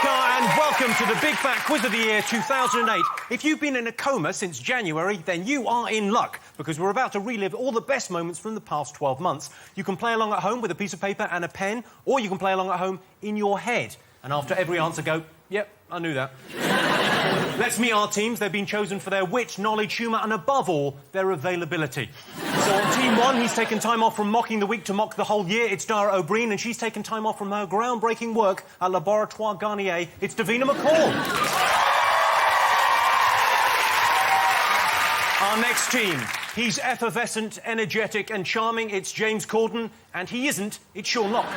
McCall, and welcome to the Big Fat Quiz of the Year 2008. If you've been in a coma since January, then you are in luck, because we're about to relive all the best moments from the past 12 months. You can play along at home with a piece of paper and a pen, or you can play along at home in your head. And after every answer go, yep, I knew that. Let's meet our teams. They've been chosen for their wit, knowledge, humour and, above all, their availability. So on Team 1, he's taken time off from mocking the week to mock the whole year. It's Dara O'Briain, and she's taken time off from her groundbreaking work at Laboratoire Garnier. It's Davina McCall. Our next team. He's effervescent, energetic and charming. It's James Corden. And he isn't. It's Sean Locke.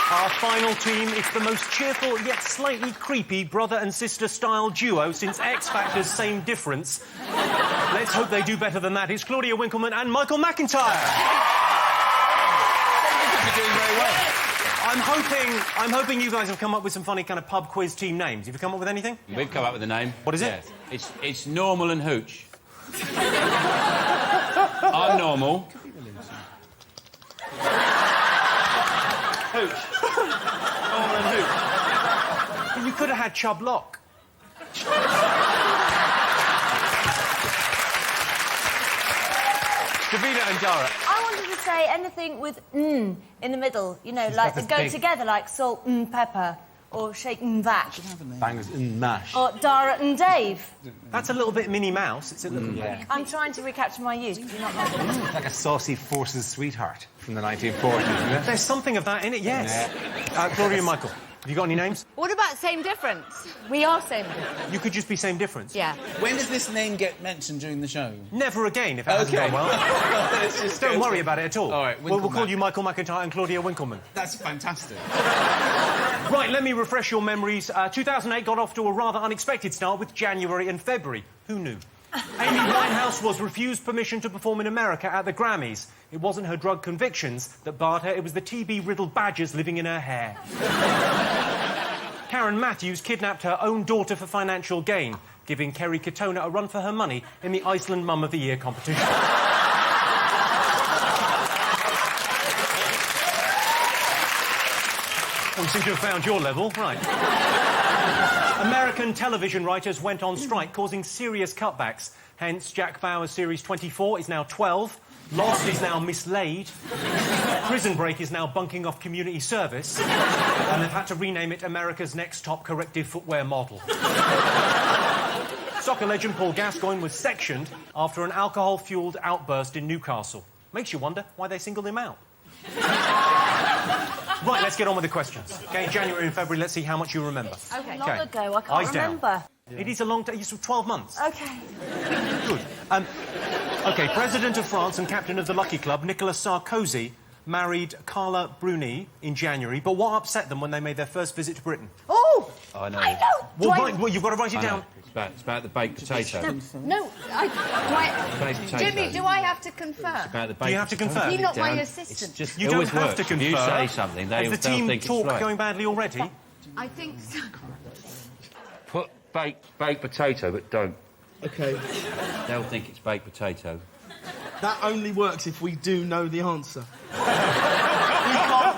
Our final team, it's the most cheerful yet slightly creepy brother and sister style duo since X Factor's Same Difference. Let's hope they do better than that. It's Claudia Winkleman and Michael Mcintyre. You're doing very well. I'm hoping you guys have come up with some funny kind of pub quiz team names. Have you come up with anything? We've come up with a name. What is it? It's Normal and Hooch. I'm normal. Hooch. Normal and Hooch. Well, you could have had Chub Lock. Davina and Dara. I wanted to say anything with in the middle, you know, like that go together, like salt and pepper, or shake and that. Bangers and mash. Or Dara and Dave. That's a little bit Minnie Mouse. It's a little bit. I'm trying to recapture my youth. Do you not like it? It's like a saucy forces sweetheart from the 1940s, isn't it? There's something of that in it, yes. Claudia and Michael, have you got any names? What about Same Difference? We are Same Difference. You could just be Same Difference. Yeah. When does this name get mentioned during the show? Never again, if it hasn't gone well. Don't worry about it at all. All right, we'll call you Michael Mcintyre and Claudia Winkleman. That's fantastic. Right, let me refresh your memories. 2008 got off to a rather unexpected start with January and February. Who knew? Amy Winehouse was refused permission to perform in America at the Grammys. It wasn't her drug convictions that barred her, it was the TB-riddled badgers living in her hair. Karen Matthews kidnapped her own daughter for financial gain, giving Kerry Katona a run for her money in the Iceland Mum of the Year competition. We seem to have found your level. Right. American television writers went on strike, causing serious cutbacks. Hence, Jack Bauer's Series 24 is now 12, Lost is now Mislaid, Prison Break is now bunking off community service, and they've had to rename it America's Next Top Corrective Footwear Model. Soccer legend Paul Gascoigne was sectioned after an alcohol-fuelled outburst in Newcastle. Makes you wonder why they singled him out. Right, let's get on with the questions. OK, January and February, let's see how much you remember. OK. Long ago, I can't remember. Yeah. It is a long time. It's 12 months. OK. Good. OK, President of France and captain of the Lucky Club, Nicolas Sarkozy, married Carla Bruni in January, but what upset them when they made their first visit to Britain? Oh! I know. I know! Well, you've got to write it down. It's about the baked potato. No, Baked potato. Jimmy, do I have to confirm? It's about the baked Do you have to confirm? You're not my Down. assistant. It's just, You it don't always have works. to If confirm. you say something, Has the team think talk it's right. going badly already? I think so. Put baked potato, but don't. OK. They'll think it's baked potato. That only works if we do know the answer.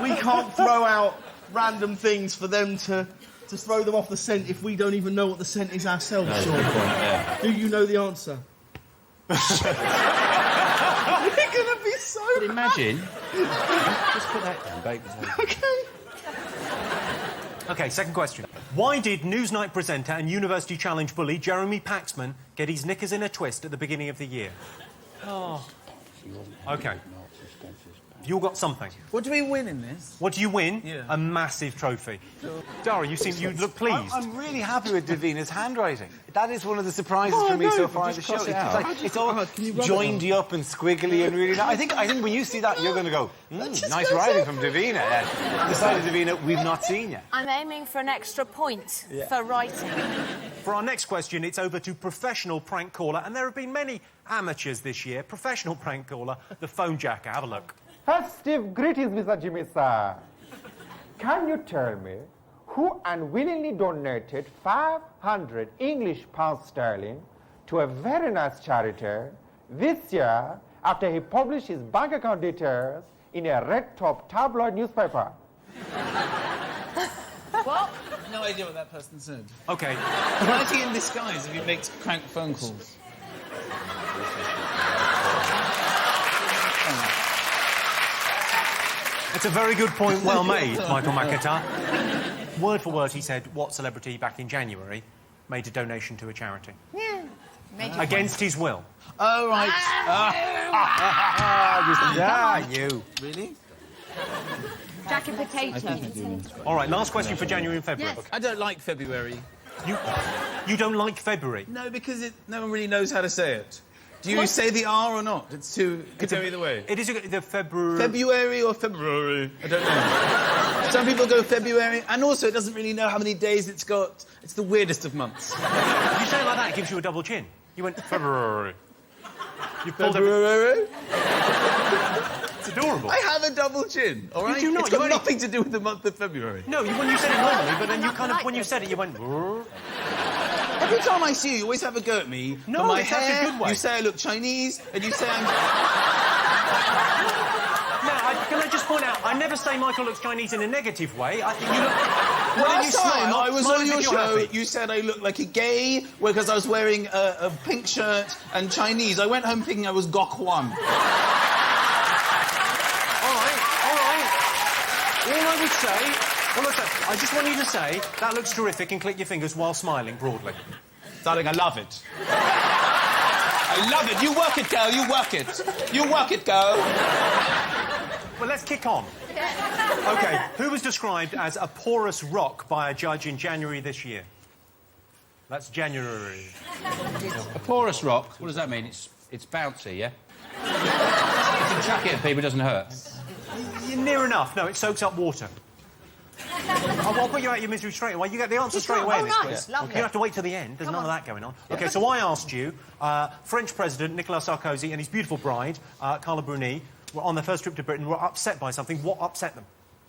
we can't throw out random things for them to throw them off the scent if we don't even know what the scent is ourselves, No, Sean. good point, yeah. Do you know the answer? We're going to be so But imagine... just put that down, baked potato. OK. OK, second question. Why did Newsnight presenter and University Challenge bully Jeremy Paxman get his knickers in a twist at the beginning of the year? Oh. OK. You all got something. What do we win in this? What do you win? Yeah. A massive trophy. Dara, you look pleased. I'm really happy with Davina's handwriting. That is one of the surprises for me so far in the show. It's all joined you up and squiggly and really nice. I think when you see that, you're going to go, nice writing from Davina. Yeah. The side of Davina we've not seen yet. I'm aiming for an extra point for writing. For our next question, it's over to professional prank caller, and there have been many amateurs this year. Professional prank caller, the phone jacker. Have a look. Festive greetings, Mr. Jimmy, sir. Can you tell me who unwillingly donated 500 English pounds sterling to a very nice charity this year after he published his bank account details in a red-top tabloid newspaper. What? No idea what that person said. OK. Writing in disguise if you make crank phone calls. It's a very good point, well made, Michael Mcintyre. Word for word, he said, what celebrity back in January made a donation to a charity? Yeah. Against his will. Oh, right. You. Really? Jacket potato. All right, last question for January and February. Yes. I don't like February. You don't like February? No, because no one really knows how to say it. Do you say the R or not? It could go either way. It is the February... February or February? I don't know. Some people go February, and also it doesn't really know how many days it's got. It's the weirdest of months. You say it like that, it gives you a double chin. You went February. You pulled February? It's adorable. I have a double chin, all right? do not. It's got nothing to do with the month of February. No, when you said it normally, but then you kind of, when you said it, you went... Every time I see you, you always have a go at me. No, for my it's actually a hair, good way. you say I look Chinese, and you say I'm... Can I just point out, I never say Michael looks Chinese in a negative way. I think you look... Last time I was on your show, happy. you said I looked like a gay because I was wearing a pink shirt and Chinese. I went home thinking I was Gok Hwan. All right. All I would say, I just want you to say, that looks terrific, and click your fingers while smiling broadly. Darling, I love it. I love it. You work it, girl. You work it. You work it, girl. Well, let's kick on. OK, who was described as a porous rock by a judge in January this year? That's January. A porous rock, what does that mean? It's bouncy, yeah? You can chuck it at people, it doesn't hurt. You're near enough. No, it soaks up water. I'll put you out of your misery straight away. You get the answer straight away in this quiz. Lovely. You don't have to wait till the end. There's none of that going on. OK, so I asked you, French President Nicolas Sarkozy and his beautiful bride, Carla Bruni, were on their first trip to Britain, were upset by something. What upset them?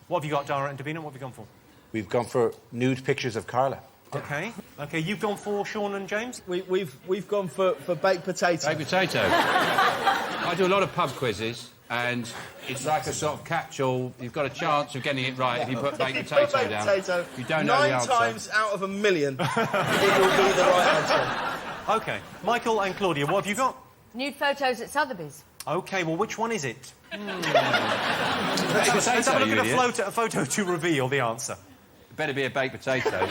What have you got, Dara and Davina? What have you gone for? We've gone for nude pictures of Carla. OK. OK, you've gone for Sean and James? We've gone for baked potato. Baked potato. I do a lot of pub quizzes, and it's like a sort of catch-all. You've got a chance of getting it right if you put baked potato down. If you don't know the answer... 9 times out of a million, it will be the right answer. OK. Michael and Claudia, what have you got? Nude photos at Sotheby's. OK, well, which one is it? Baked Let's have a potato, look you at idiot. a photo to reveal the answer. It better be a baked potato.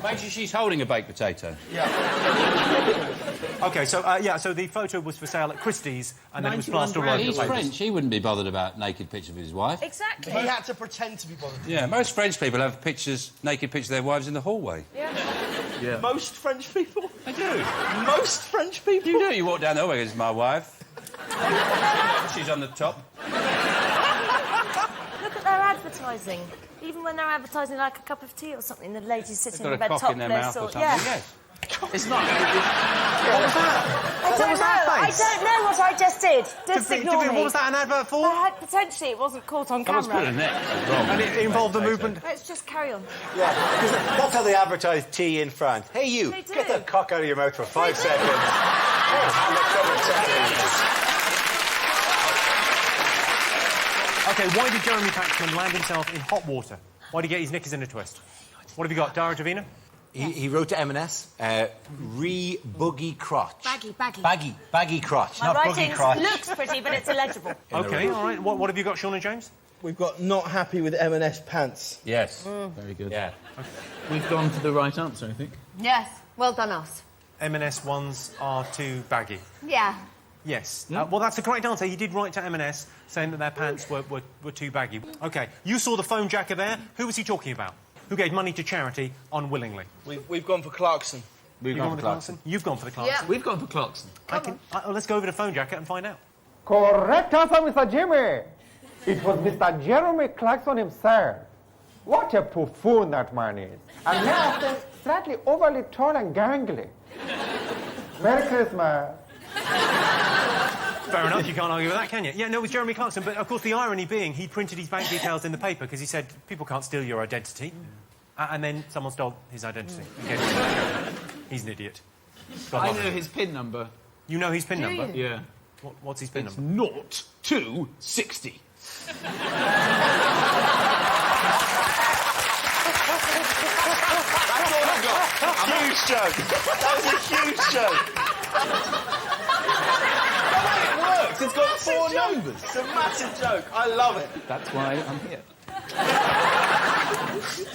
Make sure she's holding a baked potato. OK, so, so the photo was for sale at Christie's, and then it was plastered all over the He's papers. French, he wouldn't be bothered about naked pictures of his wife. Exactly. He had to pretend to be bothered. Yeah, most French people have naked pictures of their wives in the hallway. Yeah. Most French people? They do. Most French people? You do. You walk down the hallway, this is my wife. She's on the top. Look at their advertising. Even when they're advertising like a cup of tea or something, the ladies sitting They've in got bed a cock in their topless mouth or something. Yeah. Yes. It's not... I don't know what I just did. Just ignore me. What was that an advert for? Potentially, it wasn't caught on Someone's put a camera. net. Wrong. And it involved the movement. Let's just carry on. Yeah, because that's how they advertise tea in France. Hey, you, They do. get that cock out of your mouth for 5 seconds. OK, why did Jeremy Paxman land himself in hot water? Why did he get his knickers in a twist? What have you got, Dara, Davina? He wrote to M&S, boogie crotch. Baggy. Baggy crotch, My not boogie writing crotch. looks pretty, but it's illegible. OK, all right. What have you got, Sean and James? We've got not happy with M&S pants. Yes. Very good. Yeah. We've gone for the right answer, I think. Yes. Well done, us. M&S ones are too baggy. Yeah. Yes. Well, that's a correct answer. He did write to M&S saying that their pants were too baggy. OK, you saw the phone jacker there. Who was he talking about? Who gave money to charity unwillingly? We've gone for Clarkson. We've You've gone for Clarkson. You've gone for the Clarkson. Yeah. We've gone for Clarkson. Let's go over to phone jacket and find out. Correct answer, Mr. Jimmy. It was Mr. Jeremy Clarkson himself. What a buffoon that man is. And now slightly overly tall and gangly. Merry Christmas. Fair enough, you can't argue with that, can you? Yeah, no, it was Jeremy Clarkson, but of course the irony being he printed his bank details in the paper because he said people can't steal your identity. And then someone stole his identity. He's an idiot. God I love know him. his PIN number. You know his PIN number? Yeah. What's his pin It's number? 0 to 60. That's all I got. Huge joke. That was a huge joke. It works. It's got 4 numbers. It's a massive joke. I love it. That's why I'm here.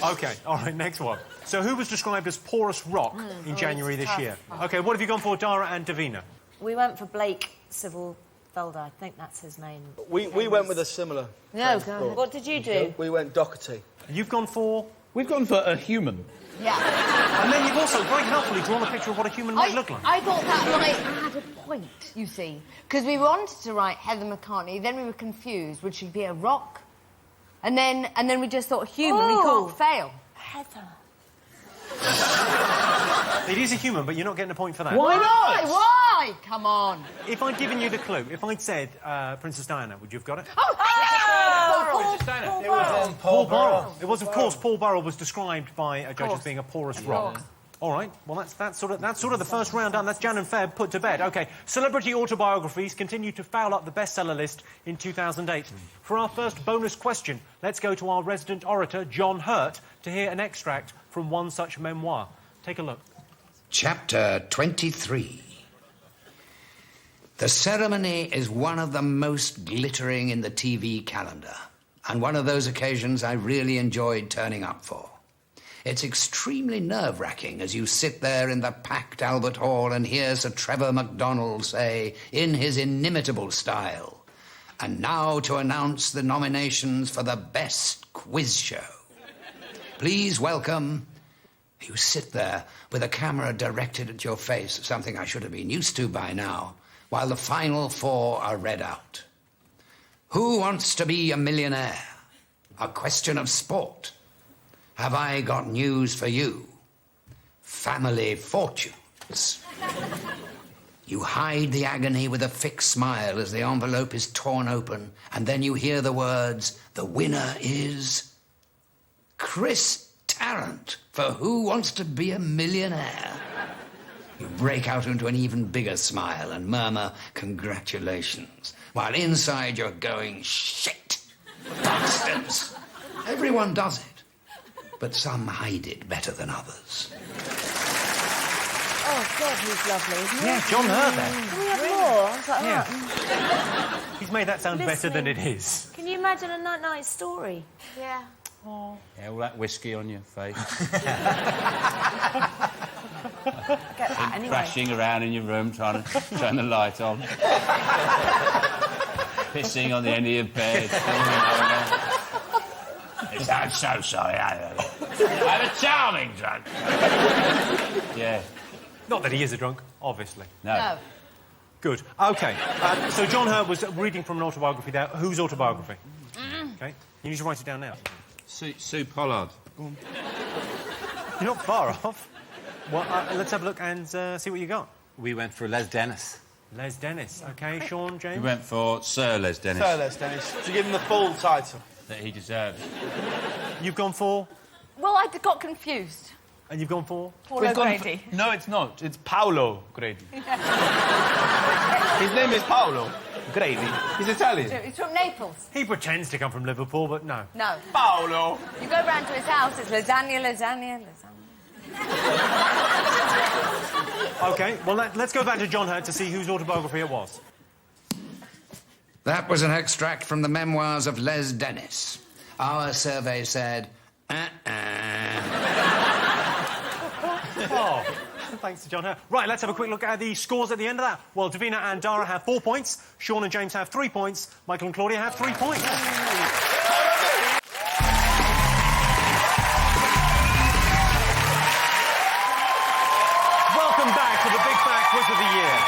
OK, all right, next one. So who was described as porous rock in January this tough. year? OK, what have you gone for, Dara and Davina? We went for Blake Civilfelder. I think that's his name. We went with a similar. No, go ahead. What did you do? We went Doherty. You've gone for... We've gone for a human. Yeah. And then you've also very helpfully drawn a picture of what a human might look like. I thought that might had a point, you see. Because we wanted to write Heather McCartney, then we were confused. Would she be a rock? And then we just thought human, we Ooh. can't fail. Heather. It is a human, but you're not getting a point for that. Why not? Why? Come on. If I'd given you the clue, if I'd said Princess Diana, would you have got it? Paul Burrell. It was, of course, Paul Burrell was described by a judge as being a porous rock. All right, well, that's sort of the first round done. That's Jan and Feb put to bed. OK, celebrity autobiographies continue to foul up the bestseller list in 2008. For our first bonus question, let's go to our resident orator, John Hurt, to hear an extract from one such memoir. Take a look. Chapter 23. The ceremony is one of the most glittering in the TV calendar, and one of those occasions I really enjoyed turning up for. It's extremely nerve-wracking as you sit there in the packed Albert Hall and hear Sir Trevor McDonald say, in his inimitable style, "And now to announce the nominations for the best quiz show. Please welcome..." You sit there with a camera directed at your face, something I should have been used to by now, while the final 4 are read out. Who wants to be a millionaire? A question of sport. Have I got news for you? Family fortunes. You hide the agony with a fixed smile as the envelope is torn open, and then you hear the words, "The winner is Chris Tarrant for Who Wants to Be a Millionaire." You break out into an even bigger smile and murmur congratulations, while inside you're going, "Shit! Bastards!" Everyone does it, but some hide it better than others. Oh, God, he's lovely, isn't he? Yeah, John Hurt there. Can we have more? I was like, Yeah. He's made that sound better than it is. Can you imagine a night-night story? Yeah. Yeah, all that whiskey on your face. Get that anyway. Crashing around in your room trying to turn the light on. Pissing on the end of your bed. I'm so sorry. I'm a charming drunk. Yeah. Not that he is a drunk, obviously. No. Good. OK. So John Hurt was reading from an autobiography there. Whose autobiography? OK. You need to write it down now. Sue Pollard. You're not far off. Well, let's have a look and see what you got. We went for Les Dennis. Les Dennis. OK, Sean, James? We went for Sir Les Dennis. Sir Les Dennis. To give him the full title. That he deserves. You've gone for... Well, I got confused. And you've gone for... We've gone for... No, it's not. It's Paolo Grady. His name is Paolo Grady. He's Italian. He's from Naples. He pretends to come from Liverpool, but no. No. Paolo. You go round to his house, it's lasagna. OK, well, let's go back to John Hurt to see whose autobiography it was. That was an extract from the memoirs of Les Dennis. Our survey said, Oh, thanks to John Hurt. Right, let's have a quick look at the scores at the end of that. Well, Davina and Dara have 4 points. Sean and James have 3 points. Michael and Claudia have 3 points. Welcome back to the Big Fat Quiz of the Year.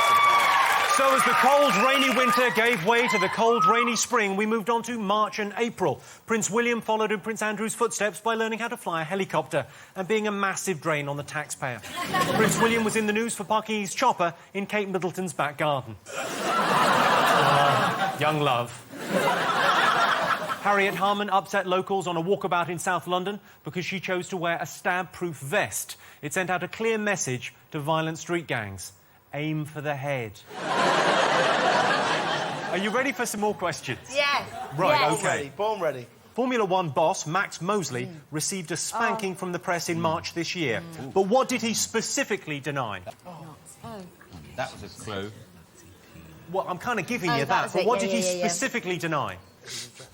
So as the cold, rainy winter gave way to the cold, rainy spring, we moved on to March and April. Prince William followed in Prince Andrew's footsteps by learning how to fly a helicopter and being a massive drain on the taxpayer. Prince William was in the news for parking his chopper in Kate Middleton's back garden. Young love. Harriet Harman upset locals on a walkabout in South London because she chose to wear a stab-proof vest. It sent out a clear message to violent street gangs. Aim for the head. Are you ready for some more questions? Yes. Right, Yes. OK. Born ready. Formula One boss Max Mosley received a spanking from the press in March this year. But what did he specifically deny? That was a clue. Well, I'm kind of giving you that that, was but it. what Yeah, did he yeah, yeah. specifically deny?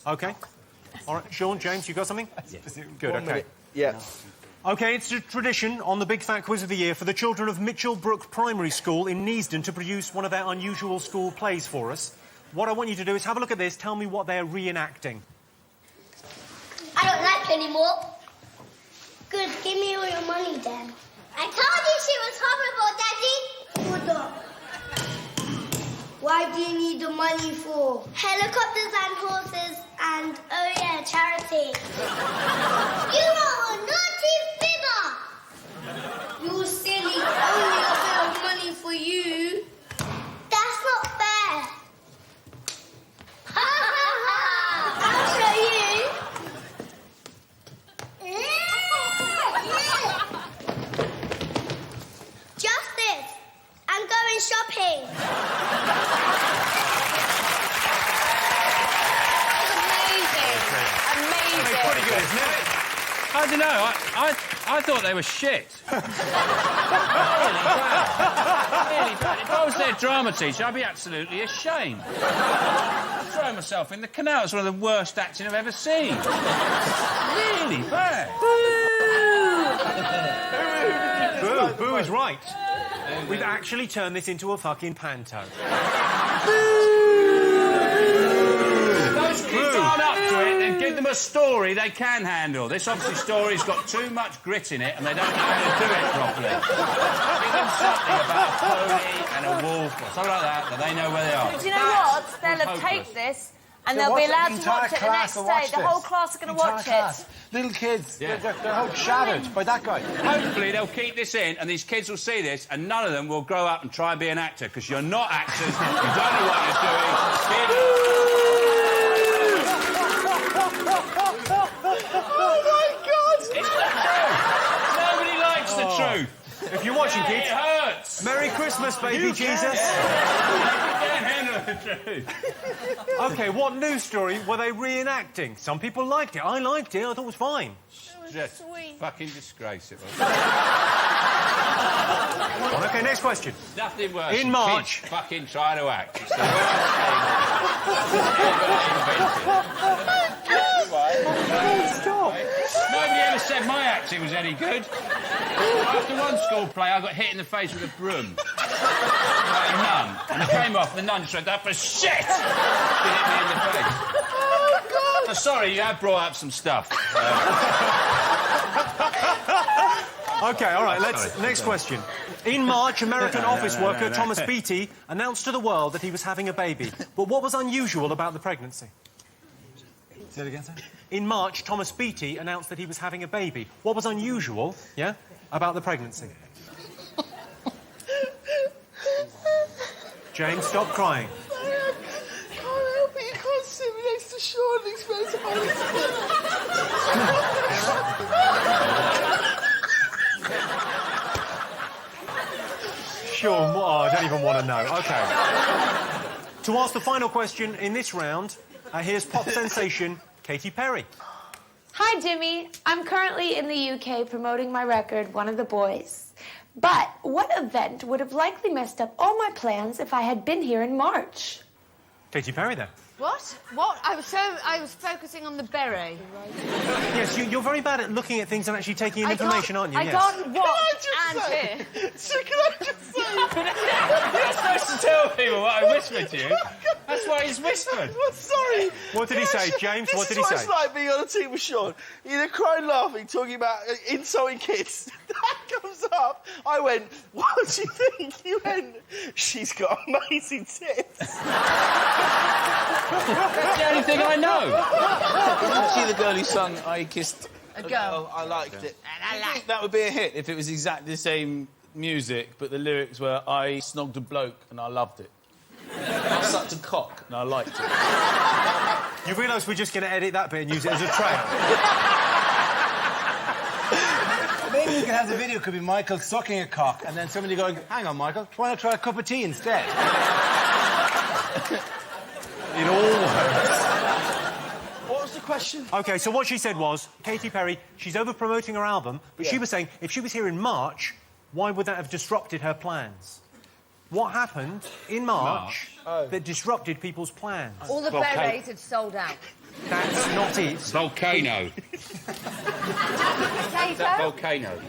OK. All right, Sean, James, you got something? Yes. Good, OK. Yeah. OK, it's a tradition on the Big Fat Quiz of the Year for the children of Mitchell Brook Primary School in Neasden to produce one of their unusual school plays for us. What I want you to do is have a look at this, tell me what they're reenacting. I don't like you anymore. Good, give me all your money then. I told you she was horrible, Daddy. Hold on. Why do you need the money for? Helicopters and horses and, oh yeah, charity. You are a naughty fibber. You silly, only a bit of money for you. That's not fair. Ha ha ha! I'll show you. Justice! I'm going shopping. Amazing. Pretty good, isn't it? I don't know. I thought they were shit. Really bad. If I was their drama teacher, I'd be absolutely ashamed. I'd throw myself in the canal. It's one of the worst acting I've ever seen. Really bad. Boo! Boo is right. We've actually turned this into a fucking panto. Those kids aren't up to it, then give them a story they can handle. This obviously story's got too much grit in it and they don't know how to do it properly. Give them something about a pony and a wolf or something like that they know where they are. Do you know what? They'll have taped this and they'll be allowed to watch it the next day. The whole class are going to watch it. Little kids, Yeah. they're all shattered by that guy. Hopefully they'll keep this in and these kids will see this and none of them will grow up and try and be an actor because you're not actors, you don't know what you're doing. Oh my God! It's the truth. Nobody likes the truth. If you're watching, It kids, hurts. Merry Christmas, baby Jesus. You can't handle the truth. OK, what news story were they reenacting? Some people liked it. I liked it. I thought it was fine. Just fucking disgrace it was. OK, next question. Nothing worse. In than March. kids fucking trying to act. It's the worst thing. Stop. Nobody ever said my acting was any good. After one school play, I got hit in the face with a broom. By a nun. And it came off, the nun said, that was shit! She hit me in the face. Oh, God! Oh, sorry, you have brought up some stuff. OK, all right, next question. In March, American office worker Thomas Beattie announced to the world that he was having a baby. But what was unusual about the pregnancy? Say it again, sir. In March, Thomas Beattie announced that he was having a baby. What was unusual, yeah, about the pregnancy? James, stop crying. I can't help it. You can't sit me next to Sean and expect to hold his Sure, oh, I don't even want to know. OK. To ask the final question in this round, here's pop sensation Katy Perry. Hi, Jimmy. I'm currently in the UK promoting my record, One of the Boys. But what event would have likely messed up all my plans if I had been here in March? Katy Perry, then. What? What? I was focusing on the beret. Yes, you're very bad at looking at things and actually taking in information, aren't you? I Yes. can't watch and say? hear. So can I just say? You're supposed to tell people what I whispered to you. That's why he's whispered. Well, sorry. What did he say, James? What did he This is say? what it's like being on a team with Sean. You're crying, laughing, talking about insulting kids. That comes up. I went, what do you think? You went, she's got amazing tits. That's the only thing I know. Did you see the girl who sung I Kissed A Girl? I liked it. I think that would be a hit if it was exactly the same music, but the lyrics were I snogged a bloke and I loved it. I sucked a cock and I liked it. You realise we're just going to edit that bit and use it as a trail? Maybe we could have the video. Could be Michael sucking a cock, and then somebody going, "Hang on, Michael, why not try a cup of tea instead?" It all works. What was the question? OK, so what she said was, Katy Perry, she's over-promoting her album, but she was saying if she was here in March, why would that have disrupted her plans? What happened in March that disrupted people's plans? All the berets had sold out. That's not it. Volcano. Volcano.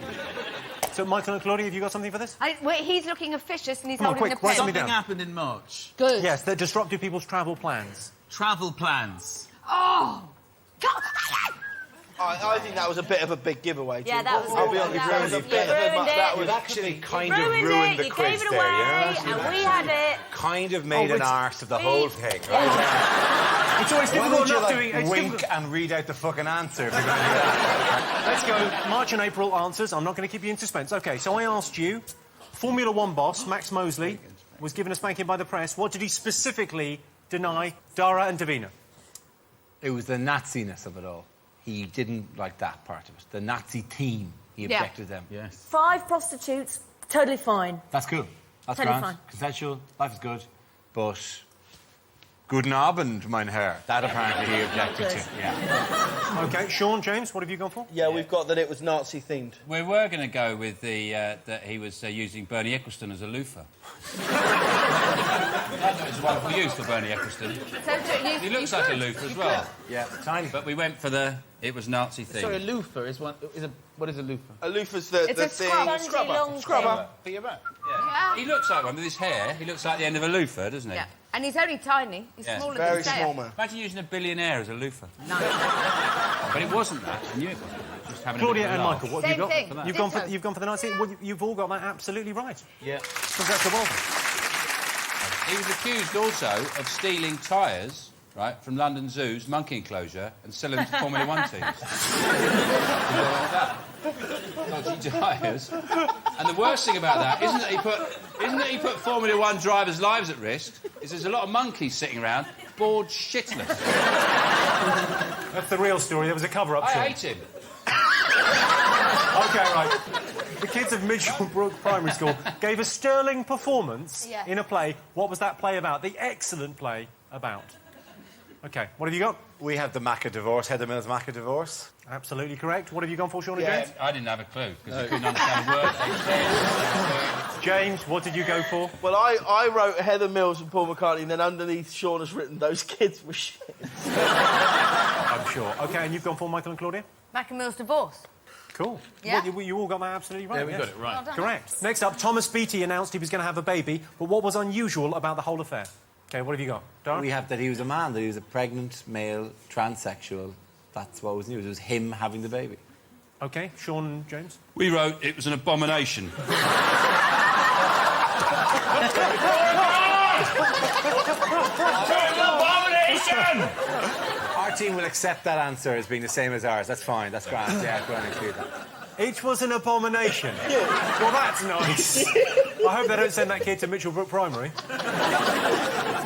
So, Michael and Claudia, have you got something for this? Wait, he's looking officious and he's Come on, holding quick, the write pen. something Something down. happened in March. Good. Yes, that disrupted people's travel plans. Travel plans. Oh! I think that was a bit of a big giveaway. Yeah, Jim. that was. I'll be honest, that that was was a bit of a... ruined That it. was Actually, kind of Ruined ruined it. the You quiz gave it there, away, you know? and we had it. Kind of made an arse of the whole thing. It's always Why difficult would you, enough like, doing... it's wink difficult- and read out the fucking answer? If you're gonna do that? Let's go. March and April answers. I'm not going to keep you in suspense. OK, so I asked you, Formula One boss, Max Mosley, was given a spanking by the press. What did he specifically deny Dara and Davina? It was the Nazi-ness of it all. He didn't like that part of it. The Nazi team, he objected to them. Yes. 5 prostitutes, totally fine. That's cool. That's Totally grand. fine. Consensual, life is good. But guten Abend, mein Herr. That apparently he objected to. Yeah. OK, Sean, James, what have you gone for? Yeah, we've got that it was Nazi-themed. We were going to go with the that he was using Bernie Ecclestone as a loofah. That was a wonderful use for Bernie Ecclestone. He looks like a loofah as well. Yeah, tiny. But we went for the... It was Nazi theme. Sorry, a loofah is one... What is a loofah? A loofah's the It's a thing... scrubber. Long Scrubber. For your back. Yeah. He looks like one with his hair. He looks like the end of a loofah, doesn't he? Yeah. And he's only tiny. He's Yeah. smaller Very than Sarah. small man. Imagine using a billionaire as a loofah. No. But it wasn't that. I knew it wasn't. Just having a Claudia bit of and a laugh. Michael, what have you got? Same thing. You've gone for the Nazi. Well, you've all got that absolutely right. Yeah. Congratulations. He was accused also of stealing tyres, right, from London Zoo's monkey enclosure and selling them to Formula One teams. Dodgy tyres. And the worst thing about that isn't that he put Formula One drivers' lives at risk. Is there's a lot of monkeys sitting around bored shitless. That's the real story. There was a cover-up. I Sean. hate him. OK, right. The kids of Mitchell Brook Primary School gave a sterling performance in a play. What was that play about? The excellent play about. OK, what have you got? We have the Macca divorce, Heather Mills Macca divorce. Absolutely correct. What have you gone for, Sean and James? I didn't have a clue because I couldn't understand a word they said. James, what did you go for? Well, I wrote Heather Mills and Paul McCartney, and then underneath Sean has written those kids were shit. I'm sure. OK, and you've gone for Michael and Claudia? Mac and Mill's divorce. Cool. Yeah. Well, you all got that absolutely right. Yeah, we got it right. Well done. Correct. Next up, Thomas Beattie announced he was going to have a baby, but what was unusual about the whole affair? OK, what have you got? Dara? We have that he was a man, that he was a pregnant male transsexual. That's what was news. It was him having the baby. OK, Sean and James? We wrote it was an abomination. Abomination! Our team will accept that answer as being the same as ours. That's fine. That's grand. Yeah, go on and include that. It was an abomination. Well, that's nice. I hope they don't send that kid to Mitchell Brook Primary.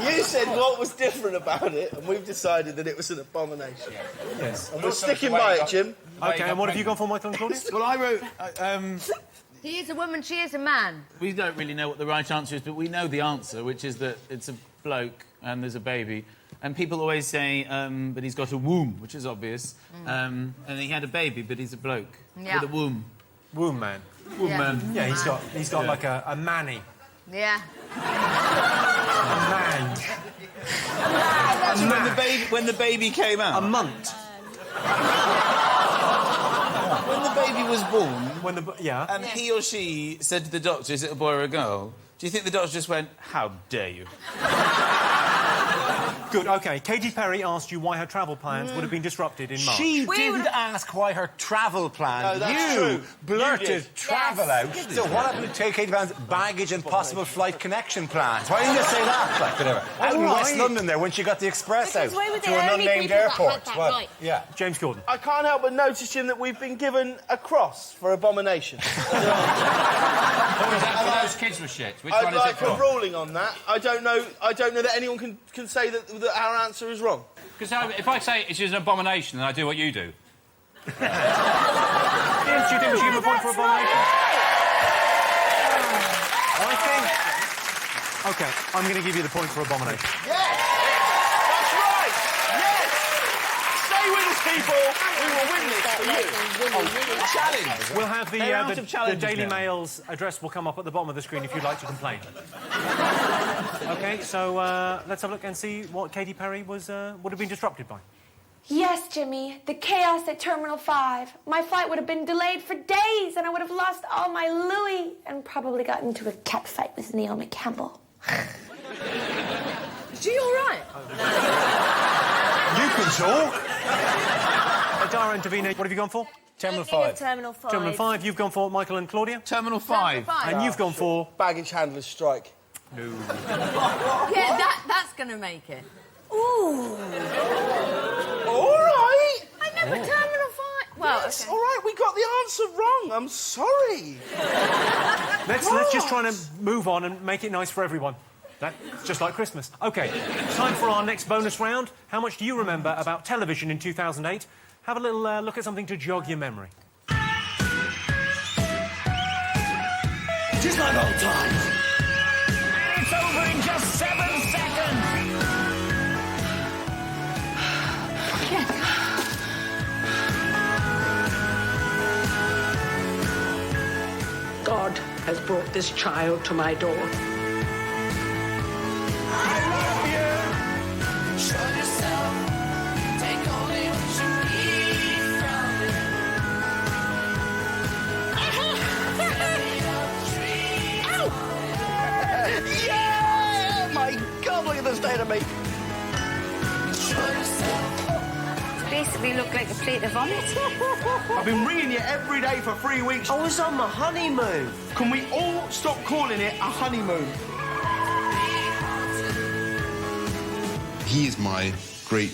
You said what was different about it, and we've decided that it was an abomination. Yes. And we're sticking by it, Jim. OK, and what have you gone for, Michael and Claudia? Well, I wrote... He is a woman, she is a man. we don't really know what the right answer is, but we know the answer, which is that it's a bloke and there's a baby. And people always say, but he's got a womb, which is obvious. And he had a baby, but he's a bloke Yeah. with a womb. Womb man. Womb Yeah. man. Yeah, he's got like a manny. Yeah. A mange. Actually, when the baby came out... A munt. When the baby was born... Yeah. And he or she said to the doctor, is it a boy or a girl? Do you think the doctor just went, how dare you? Good, OK. Katy Perry asked you why her travel plans would have been disrupted in March. She didn't ask why her travel plans. No, that's you true. blurted You did. travel out. So what happened to Katy Perry's baggage and possible flight connection plans? Why didn't you say that? Like, whatever. Out in West London there when she got the express out we were the to an only unnamed people that airport. had that Well, right. yeah. James Corden. I can't help but notice, Jim, that we've been given a cross for abomination. What was that for those kids were shit? Which one I'd is it like a for? ruling on that. I don't know that anyone can say that our answer is wrong. Because if I say it's an abomination, then I do what you do. audience, do you think we should give him a point for abomination? I think... OK, I'm going to give you the point for abomination. Yes! That's right! Yes! Stay with us, people! We will win this for you. Challenge. We'll have They're out of the challenges Daily now. Mail's address will come up at the bottom of the screen if you'd like to complain. OK, so let's have a look and see what Katy Perry would have been disrupted by. Yes, Jimmy, the chaos at Terminal 5. My flight would have been delayed for days and I would have lost all my Louis and probably got into a cat fight with Naomi Campbell. Is she all right? You can talk. Dara and Davina, what have you gone for? Terminal 5. Terminal 5. Terminal 5. You've gone for Michael and Claudia. Terminal 5. And you've gone for... Baggage handler's strike. No. Yeah, that's going to make it. Ooh. All right. I never Terminal 5. Well, Yes, okay. all right, we got the answer wrong. I'm sorry. Let's just try and move on and make it nice for everyone. That's just like Christmas. OK, time for our next bonus round. How much do you remember about television in 2008? Have a little look at something to jog your memory. Just like old times. And it's over in just 7 seconds. God has brought this child to my door. Yeah! My God, look at the state of me. Basically look like a plate of vomit. I've been ringing you every day for 3 weeks. I was on my honeymoon. Can we all stop calling it a honeymoon? He is my great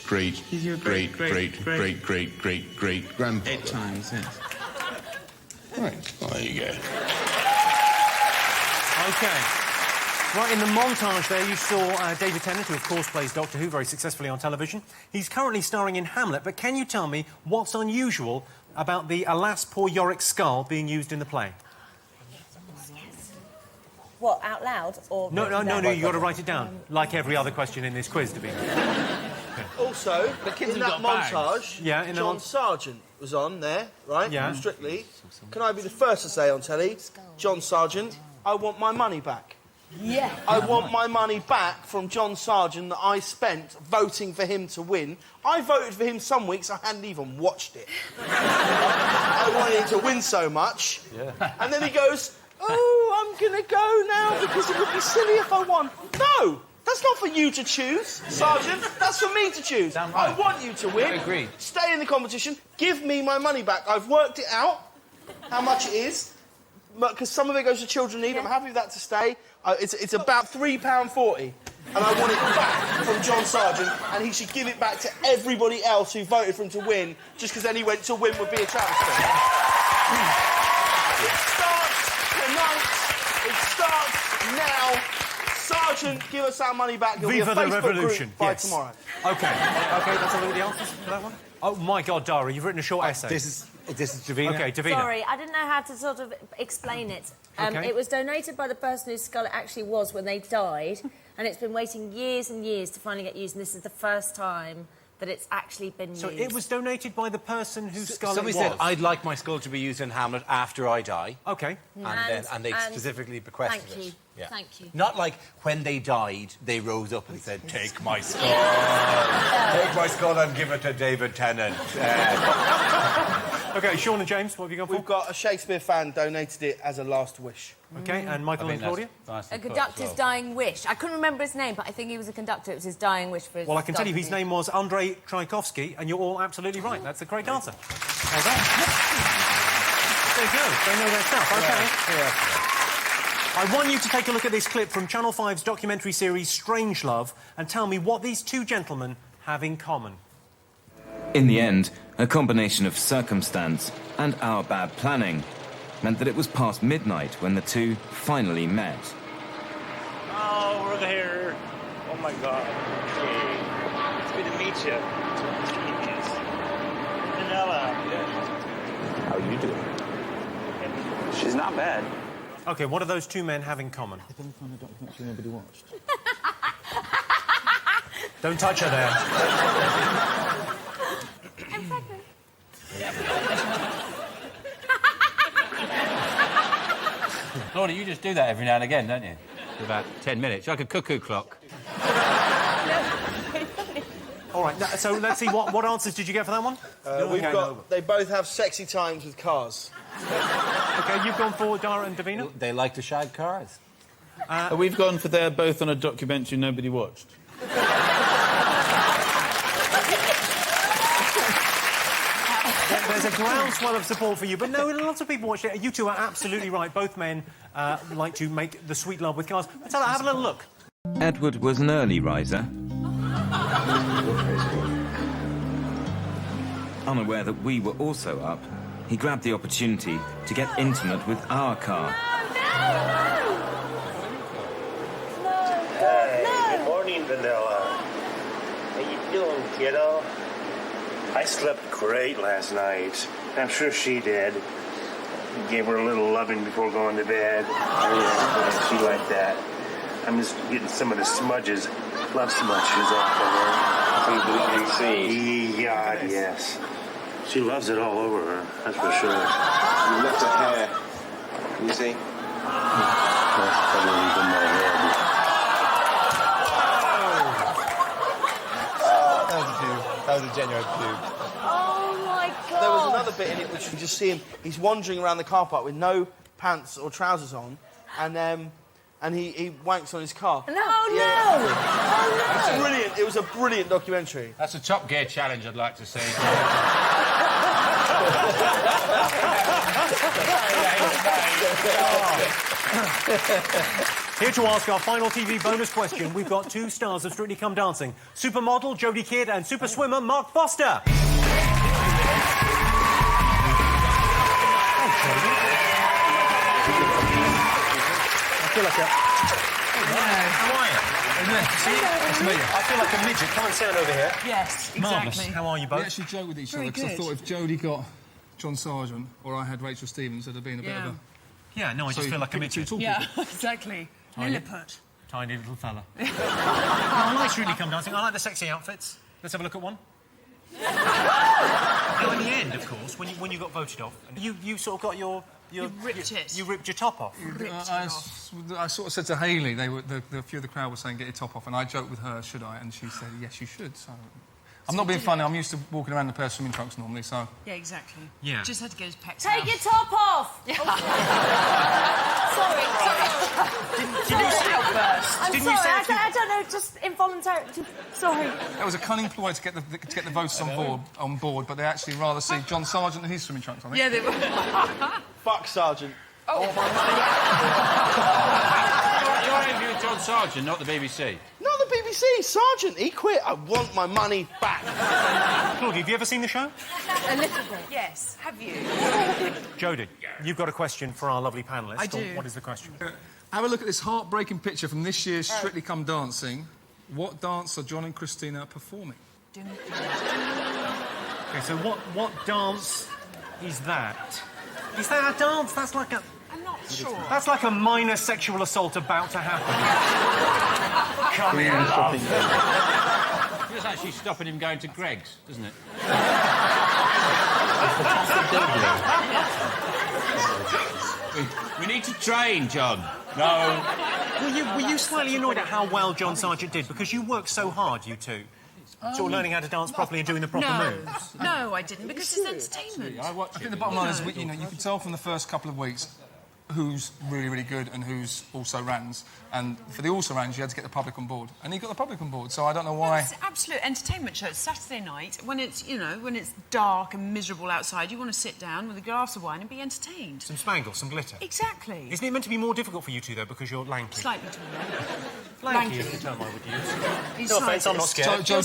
He's your great grandfather. 8 times, yes. Right, well, there you go. OK. Right, in the montage there, you saw David Tennant, who, of course, plays Doctor Who very successfully on television. He's currently starring in Hamlet, but can you tell me what's unusual about the Alas, Poor Yorick skull being used in the play? What, out loud? Or No, you've got to write it down, like every other question in this quiz, to be honest. Also, kids in have that got montage, Yeah, in the John Sargent was on there, right? Yeah. Strictly. Can I be the first to say on telly, John Sargent, I want my money back. Yeah. I want my money back from John Sargent that I spent voting for him to win. I voted for him some weeks, I hadn't even watched it. I wanted him to win so much. Yeah. And then he goes, oh, I'm going to go now because it would be silly if I won. No! That's not for you to choose, Sergeant. That's for me to choose. Damn right. I want you to win. I agree. Stay in the competition. Give me my money back. I've worked it out, how much it is, because some of it goes to children in need. I'm happy with that to stay. It's about £3.40. And I want it back from John Sargent, and he should give it back to everybody else who voted for him to win, just because then he went to win would be a travesty. It starts tonight. It starts now. Sergeant, give us our money back. There'll Viva be a the Facebook revolution. group by Yes. tomorrow. OK, that's a look at the answers for that one. Oh, my God, Dara, you've written a short essay. This is Davina. OK, Davina. Sorry, I didn't know how to sort of explain it. Okay. It was donated by the person whose skull it actually was when they died, and it's been waiting years and years to finally get used, and this is the first time that it's actually been used. So it was donated by the person whose skull Somebody it was? said, I'd like my skull to be used in Hamlet after I die. OK. And they specifically bequested thank you. it. Yeah. Thank you. Not like when they died, they rose up and said, take my skull. Take my skull and give it to David Tennant. OK, Sean and James, what have you gone for? We've got a Shakespeare fan donated it as a last wish. OK, and Michael and Claudia? A conductor's dying wish. I couldn't remember his name, but I think he was a conductor. It was his dying wish for his Well, I can tell you dog. his name was Andrei Tchaikovsky, and you're all absolutely right. That's a great answer. Well done. There you go. They know their stuff. OK. I want you to take a look at this clip from Channel 5's documentary series Strangelove and tell me what these two gentlemen have in common. In the end, a combination of circumstance and our bad planning meant that it was past midnight when the two finally met. Oh, we're there. Oh, my God. Okay. It's good to meet you. Vanilla. How you doing? He's not bad. OK, what do those two men have in common? They're going to find a documentary nobody watched. Don't touch her there. I'm pregnant. Claudia, you just do that every now and again, don't you? For about 10 minutes, like a cuckoo clock. All right, so let's see, what answers did you get for that one? They both have sexy times with cars. OK, you've gone for Dara and Davina? They like to shag cars. We've gone for they're both on a documentary nobody watched. There's a groundswell of support for you, but no, lots of people watched it. You two are absolutely right. Both men like to make the sweet love with cars. Let's have a little look. Edward was an early riser. Unaware that we were also up, he grabbed the opportunity to get intimate with our car. Hey, good morning, Vanilla. How you doing, kiddo? I slept great last night. I'm sure she did. Gave her a little loving before going to bed. Yeah, she liked that. I'm just getting some of the smudges, love smudges off of her. Yeah, yes. She loves it all over her, that's for sure. You lift her hair. Can you see? That's probably in my head. That was a genuine pube. Oh, my God. There was another bit in it which you just see him. He's wandering around the car park with no pants or trousers on, and he wanks on his car. No, no! It's brilliant. It was a brilliant documentary. That's a Top Gear challenge I'd like to see. Here to ask our final TV bonus question, we've got two stars of Strictly Come Dancing. Supermodel Jodie Kidd and super swimmer Mark Foster. I feel like a... How are you? I feel like a midget. Come and stand over here. Yes, exactly. Marvellous. How are you both? We actually joke with each other Very because I good. thought if Jodie got John Sargent or I had Rachel Stevens, it'd have been a bit of a... Yeah, no, I just feel like a midget. Yeah, exactly. Lilliput. Tiny little fella. I like Strictly Come Dancing. I like the sexy outfits. Let's have a look at one. Now, in the end, of course, when you got voted off, you sort of got your You ripped it. You ripped your top off. I sort of said to Hayley, a few of the crowd were saying, get your top off, and I joked with her, should I? And she said, yes, you should. So I'm not being funny, I'm used to walking around in a pair of swimming trunks normally, so... Yeah, exactly. Yeah. Just had to get his pecs Take out. your top off! Sorry. Didn't you say outburst? I'm Didn't sorry, you say I don't know, just involuntary. Sorry. That was a cunning ploy to get the voters on board, but they actually rather see John Sargent and his swimming trunks, I think. Yeah, they were. Fuck Sargent. You're interviewing John Sargent, not the BBC. Not the BBC, Sargent. He quit. I want my money back. Claudia, have you ever seen the show? A little bit. Yes. Have you? Jodie, you've got a question for our lovely panellists. I do. What is the question? Have a look at this heartbreaking picture from this year's Strictly Come Dancing. What dance are John and Christina performing? Okay, so what dance is that? Is that a dance? That's like a... I'm not sure. That's like a minor sexual assault about to happen. Come here, love. It's actually stopping him going to Greg's, doesn't it? we need to train, John. No. Were you slightly annoyed at how well John Sargent did? Because you worked so hard, you two. Sort of learning how to dance properly and doing the proper moves. No, I didn't, because it's entertainment. I think the bottom line is, you can tell from the first couple of weeks who's really, really good and who's also-rans. And for the also-rans, you had to get the public on board. And he got the public on board, so I don't know why... It's an absolute entertainment show. It's Saturday night, when it's, when it's dark and miserable outside, you want to sit down with a glass of wine and be entertained. Some spangles, some glitter. Exactly. Isn't it meant to be more difficult for you two, though, because you're lanky? Slightly taller. Lanky is the term I would use. He's No offence, I'm not scared. Joe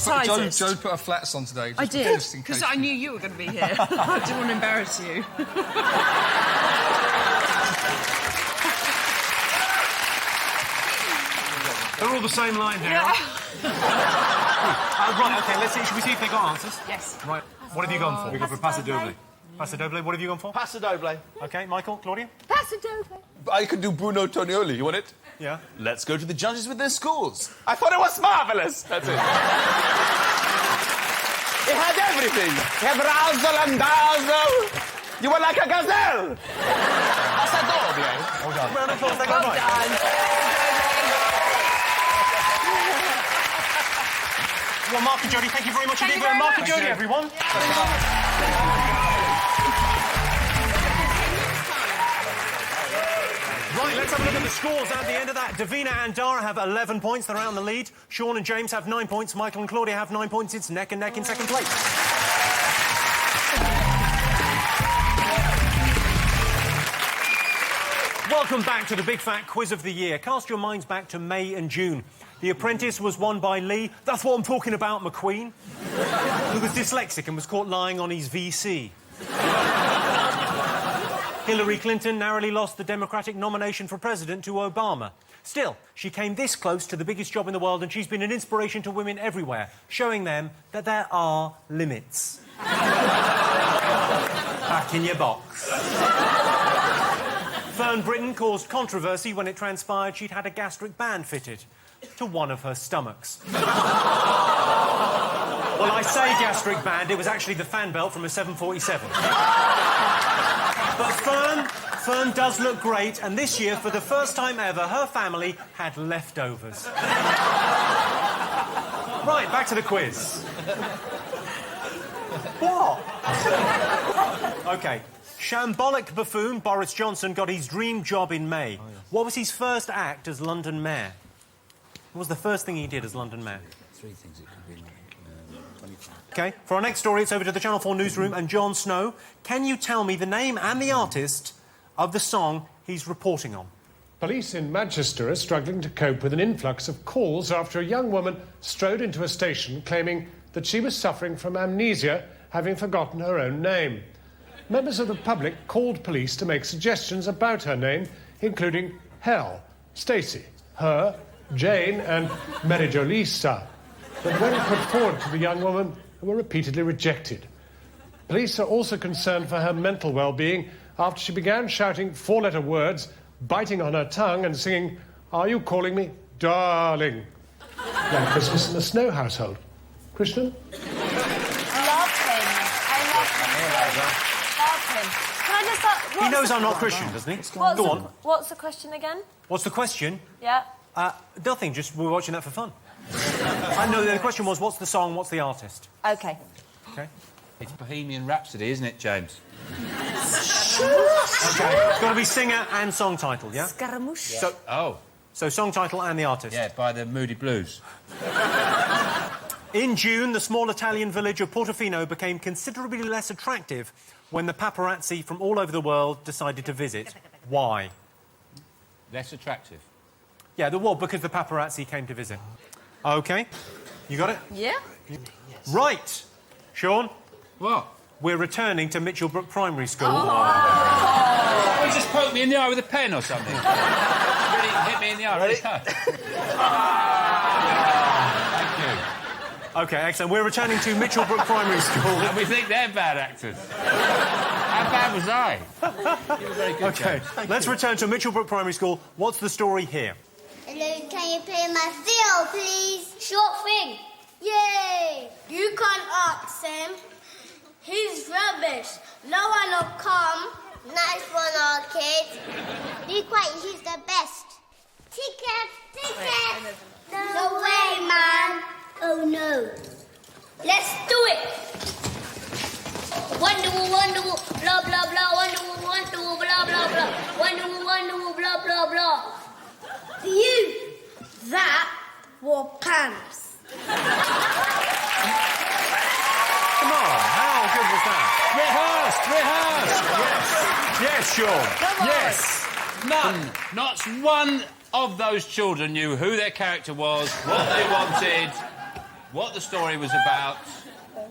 put her flats on today. I did, because I knew you were going to be here. I didn't want to embarrass you. They're all the same line now. Yeah. Right, OK, let's see. Should we see if they got answers? Yes. Right. What have you gone for? We go for Paso Doble. Paso Doble, what have you gone for? Paso Doble. OK, Michael, Claudia? Paso That's a joke. I could do Bruno Tonioli. You want it? Yeah. Let's go to the judges with their schools. I thought it was marvellous. That's it. It had everything. It had razzle and dazzle. You were like a gazelle. That's adorable. Well done. Round of applause. Thank you Well very much. done. Well, Mark and Jodie, thank you very much Thank indeed. you very Mark and much. Jodie, everyone. Right, let's have a look at the scores at the end of that. Davina and Dara have 11 points. They're out in the lead. Sean and James have 9 points. Michael and Claudia have 9 points. It's neck and neck in second place. Welcome back to the Big Fat Quiz of the Year. Cast your minds back to May and June. The Apprentice was won by Lee. That's what I'm talking about, McQueen. Who was dyslexic and was caught lying on his VC. Hillary Clinton narrowly lost the Democratic nomination for president to Obama. Still, she came this close to the biggest job in the world, and she's been an inspiration to women everywhere, showing them that there are limits. Back in your box. Fern Britton caused controversy when it transpired she'd had a gastric band fitted to one of her stomachs. Well, I say gastric band, it was actually the fan belt from a 747. But Fern does look great, and this year, for the first time ever, her family had leftovers. Right, back to the quiz. What? OK. Shambolic buffoon Boris Johnson got his dream job in May. Oh, yes. What was his first act as London Mayor? What was the first thing he did as London Mayor? 3 things it could be like. 25. OK, for our next story, it's over to the Channel 4 newsroom and Jon Snow. Can you tell me the name and the artist of the song he's reporting on? Police in Manchester are struggling to cope with an influx of calls after a young woman strode into a station claiming that she was suffering from amnesia, having forgotten her own name. Members of the public called police to make suggestions about her name, including Hell, Stacey, Her, Jane and Merijolisa. But when put forward to the young woman, they were repeatedly rejected. Police are also concerned for her mental well-being after she began shouting 4-letter words, biting on her tongue and singing, "Are you calling me darling?" Like Christmas in the Snow household. Krishnan? Can I just ask... He knows I'm not Christian, doesn't he? Go on. What's the question again? What's the question? Yeah. Nothing, just we're watching that for fun. I know the question was, what's the song, what's the artist? OK. OK. It's Bohemian Rhapsody, isn't it, James? OK. It's got to be singer and song title, yeah? Scaramouche. So, so song title and the artist? Yeah, by the Moody Blues. In June, the small Italian village of Portofino became considerably less attractive when the paparazzi from all over the world decided to visit. Why? Less attractive? Yeah, because the paparazzi came to visit. OK. You got it? Yeah. Right. Sean? What? We're returning to Mitchellbrook Primary School. Oh, he just poked me in the eye with a pen or something. Really hit me in the eye. Ready? Thank you. OK, excellent. We're returning to Mitchellbrook Primary School. And we think they're bad actors. How bad was I? You were very good, OK, let's return to Mitchellbrook Primary School. What's the story here? Hello, can you play my fiddle, please? Short thing. Yay! You can't ask him. He's rubbish. No one will come. Nice one, our kid. Be quiet, he's the best. Ticket, ticket. No way, man. Oh, no. Let's do it. Wonderful, wonderful, blah, blah, blah. Wonderful, wonderful, blah, blah, blah. Wonderful, wonderful, blah, blah, blah. For you, that wore pants. Come on, how good was that? Rehearsed! Yes, Sean. Yes. None. Not one of those children knew who their character was, what they wanted, what the story was about.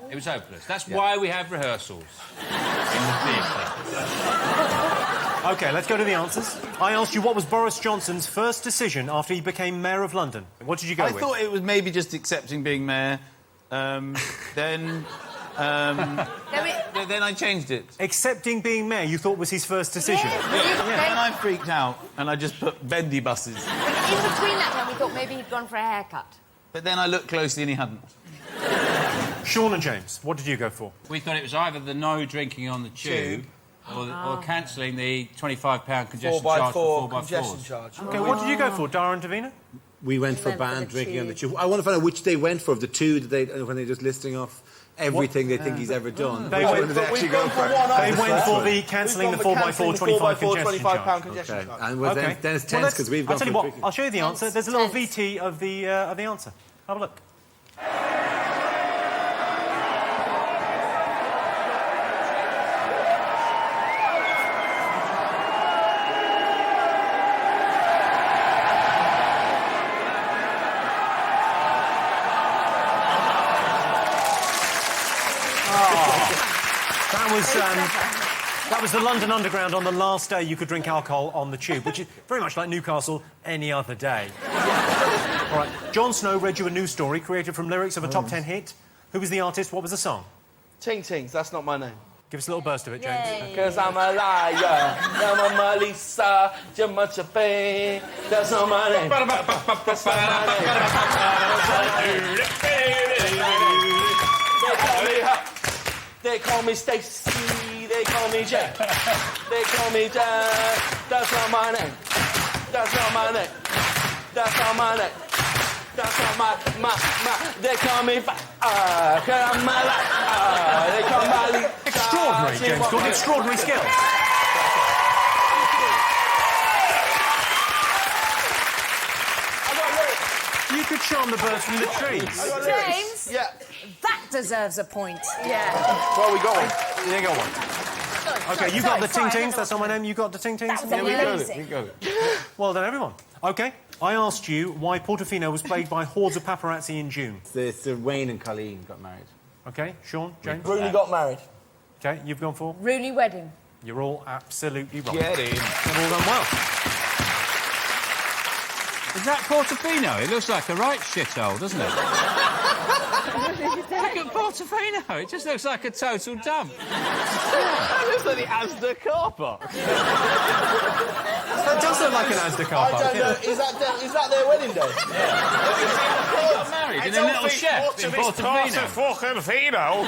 It was hopeless. That's why we have rehearsals in the theatre. OK, let's go to the answers. I asked you what was Boris Johnson's first decision after he became Mayor of London. What did you go with? I thought it was maybe just accepting being Mayor. Then But then I changed it. Accepting being mayor, you thought was his first decision? Then I freaked out and I just put bendy buses. In between that time, we thought maybe he'd gone for a haircut. But then I looked closely and he hadn't. Sean and James, what did you go for? We thought it was either the no drinking on the tube or cancelling the £25 congestion charge for 4x4s. Congestion charge. OK, what did you go for, Dara and Davina? We went for banned drinking on the tube. I want to find out which they went for, of the two that they, when they're just listing off everything they think he's ever done. They went for the cancelling the 4x4 £25 congestion charge. Okay. And then it's tense because we've gone for drinking. I'll show you the answer. There's a little VT of the answer. Have a look. That was the London Underground on the last day you could drink alcohol on the tube, which is very much like Newcastle any other day. All right, Jon Snow read you a news story created from lyrics of a top 10 hit. Who was the artist? What was the song? Ting Tings, that's not my name. Give us a little burst of it, James. Because I'm a liar, I'm a Melissa, Jamachape. That's not my name. That's not my name. They call me Stacy, they call me Jack, they call me Jack. That's not my name. That's not my name. That's not my name. That's not my. They call me. I'm my they call me. Extraordinary, James. Called extraordinary skill. You could charm the birds from the trees. James? Yeah. That deserves a point. Yeah. Well, we got one. You got one. OK, you got the ting-tings. That's not my name. You got the ting-tings? That was amazing. We got it. Well done, everyone. OK, I asked you why Portofino was played by hordes of paparazzi in June. It's Wayne and Colleen got married. OK, Sean, James? Rooney got married. OK, you've gone for? Rooney wedding. You're all absolutely wrong. Get in. You've all done well. Is that Portofino? It looks like a right shithole, doesn't it? Look at Portofino. It just looks like a total dump. That looks like the Asda car park. That does look like an Asda car park. I don't know. Is that their wedding day? They got married in a little chef in Portofino. Portofino.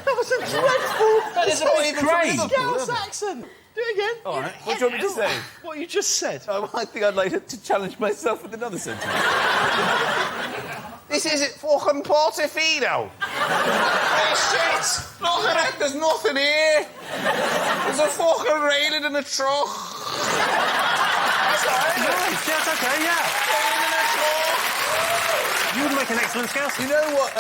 That was a dreadful. That is a bit crazy. Scouse accent. Do it again. All right. What do you want me to say? What you just said. I think I'd like to challenge myself with another sentence. This isn't fucking Portofino. Hey, shit! Not correct, there's nothing here. There's a fucking railing in a truck. That's all right. Nice, that's OK, yeah. Railing in a truck. You would make an excellent scouser. You know what,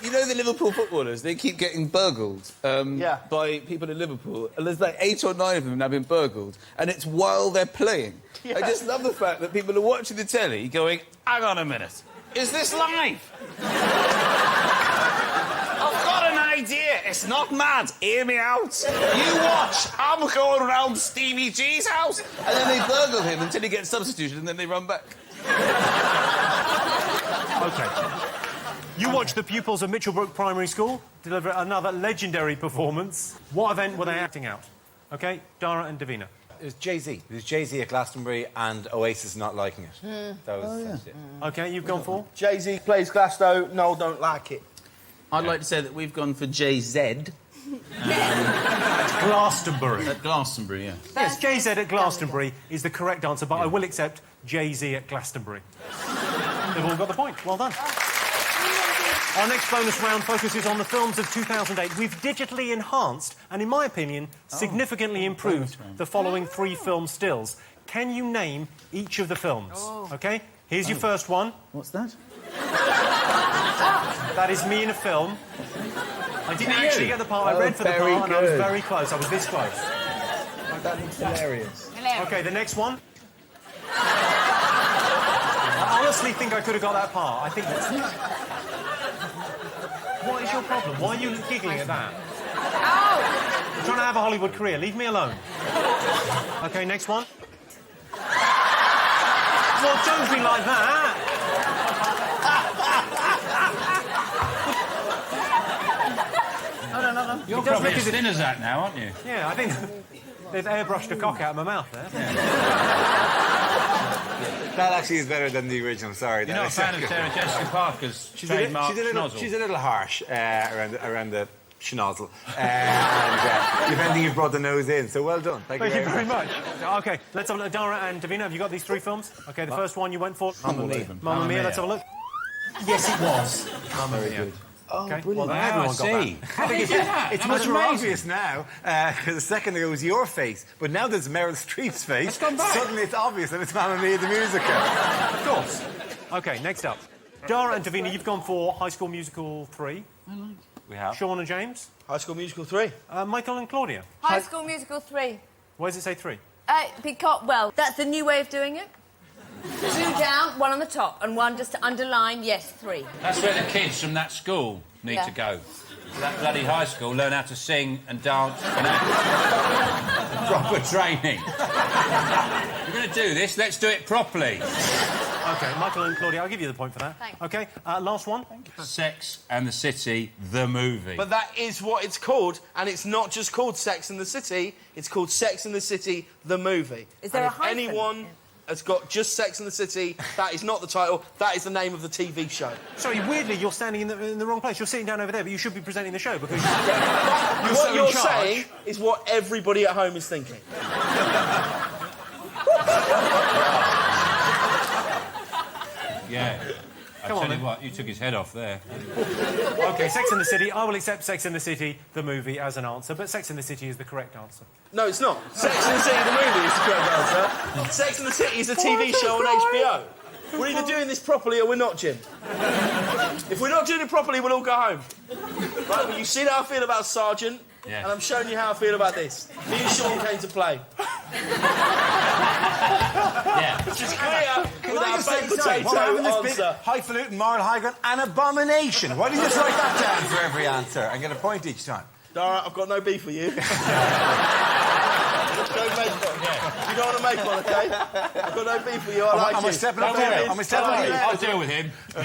you know the Liverpool footballers, they keep getting burgled by people in Liverpool. And there's like 8 or 9 of them now been burgled, and it's while they're playing. Yeah. I just love the fact that people are watching the telly going, hang on a minute, is this live? I've got an idea, it's not mad, hear me out. You watch, I'm going round Stevie G's house. And then they burgle him until he gets substituted, and then they run back. OK. You watched the pupils of Mitchellbrook Primary School deliver another legendary performance. What event were they acting out? OK, Dara and Davina. It was Jay-Z. It was Jay-Z at Glastonbury and Oasis not liking it. That was it. OK, you've gone for? Jay-Z plays Glasgow. Noel don't like it. I'd like to say that we've gone for JZ. At Glastonbury. At Glastonbury, yeah. Yes, JZ at Glastonbury is the correct answer, but I will accept Jay-Z at Glastonbury. They've all got the point. Well done. Our next bonus round focuses on the films of 2008. We've digitally enhanced and, in my opinion, significantly improved the following 3 film stills. Can you name each of the films? OK? Here's your first one. What's that? That is me in a film. I didn't actually get the part. I read for the part and I was very close. I was this close. That looks hilarious. OK, the next one. I honestly think I could have got that part. I think that's... What is your problem? Why are you giggling at that? Oh! I'm trying to have a Hollywood career. Leave me alone. OK, next one. Well, don't be like that. well. You're It does probably look as as if- thin as that now, aren't you? Yeah, I think they've airbrushed a cock out of my mouth there. That actually is better than the original, sorry. You're not a fan of Sarah Jessica Parker's trademark schnozzle? She's a little harsh around the schnozzle. And if anything, you've brought the nose in, so well done. Thank you very much. OK, let's have a look. Dara and Davina, have you got these 3 films? OK, the first one you went for? Mamma Mia, let's have a look. Yes, it was. Mamma Mia. Oh, Okay. brilliant. Well, everyone got that. It's much more obvious now, because a second ago it was your face, but now there's Meryl Streep's face. It's gone back. Suddenly it's obvious that it's Mamma Mia the musical. Of course. OK, next up. Dara and Davina, you've gone for High School Musical 3. We have. Sean and James? High School Musical 3. Michael and Claudia? High School Musical 3. Why does it say 3? Because, well, that's the new way of doing it. 2 down, 1 on the top, and 1 just to underline, yes, 3. That's where the kids from that school need to go. To that bloody high school, learn how to sing and dance and act. Proper training. We're going to do this, let's do it properly. OK, Michael and Claudia, I'll give you the point for that. Thanks. OK, last one. Sex and the City, the movie. But that is what it's called, and it's not just called Sex and the City, it's called Sex and the City, the movie. Is there and a if hyphen? anyone has got just Sex and the City, that is not the title, that is the name of the TV show. Sorry, weirdly, you're standing in the wrong place. You're sitting down over there, but you should be presenting the show because What you're saying is what everybody at home is thinking. Yeah. I Come on, tell you then. what, you took his head off there. OK, Sex and the City. I will accept Sex and the City, the movie, as an answer, but Sex and the City is the correct answer. No, it's not. Sex and the City, the movie is the correct answer. Sex and the City is a TV show on HBO. We're either doing this properly or we're not, Jim. If we're not doing it properly, we'll all go home. Right, well, you see how I feel about Sergeant, Yeah. and I'm showing you how I feel about this. Me and Sean came to play. Yeah. Which is clear Can with I our just say, baked sorry, while we're having potato this big answer. highfalutin, moral high ground, an abomination. Why don't you just write that down for every answer and get a point each time? Dara, I've got no beef with you. Don't make one. Yeah. You don't want to make one, OK? I've got no beef with you. I like Am you. I stepping up there? Am I stepping up there? I'll deal with him. You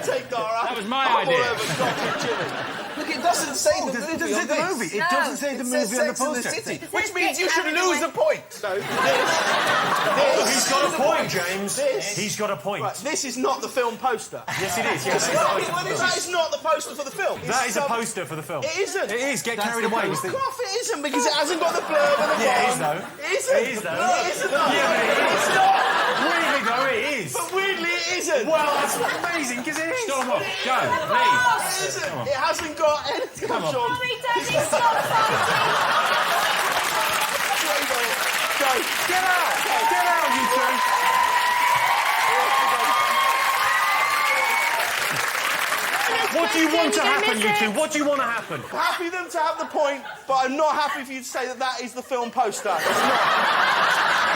take Dara. That was my I'm idea. all over Scott and Jimmy. Look, it doesn't say the movie. It doesn't say the movie. It doesn't say the It movie says on the Sex and the poster. City, which means you should lose a point. No, He's got a point, James. He's got a point. Right, this is not the film poster. Yes, it is. Yes, That is not the poster for the film. that is a poster for the film. It isn't. It is. Get carried away. with the- Cough, it isn't because it hasn't got the blurb and the Yeah, it is, bottom. though. It isn't. It is, though. No, it isn't. Yeah, but it is. It's not. Weirdly, though, it is. But weirdly, it isn't. Well, that's amazing because it is. Storm off. Go. It Leave. isn't. It hasn't got anything. Come on. Sean. Mommy, Daddy, stop fighting! Go. Get out! Get out, you two! What do you want to happen, you two? What do you want to happen? Happy them to have the point, but I'm not happy for you to say that that is the film poster. It's not.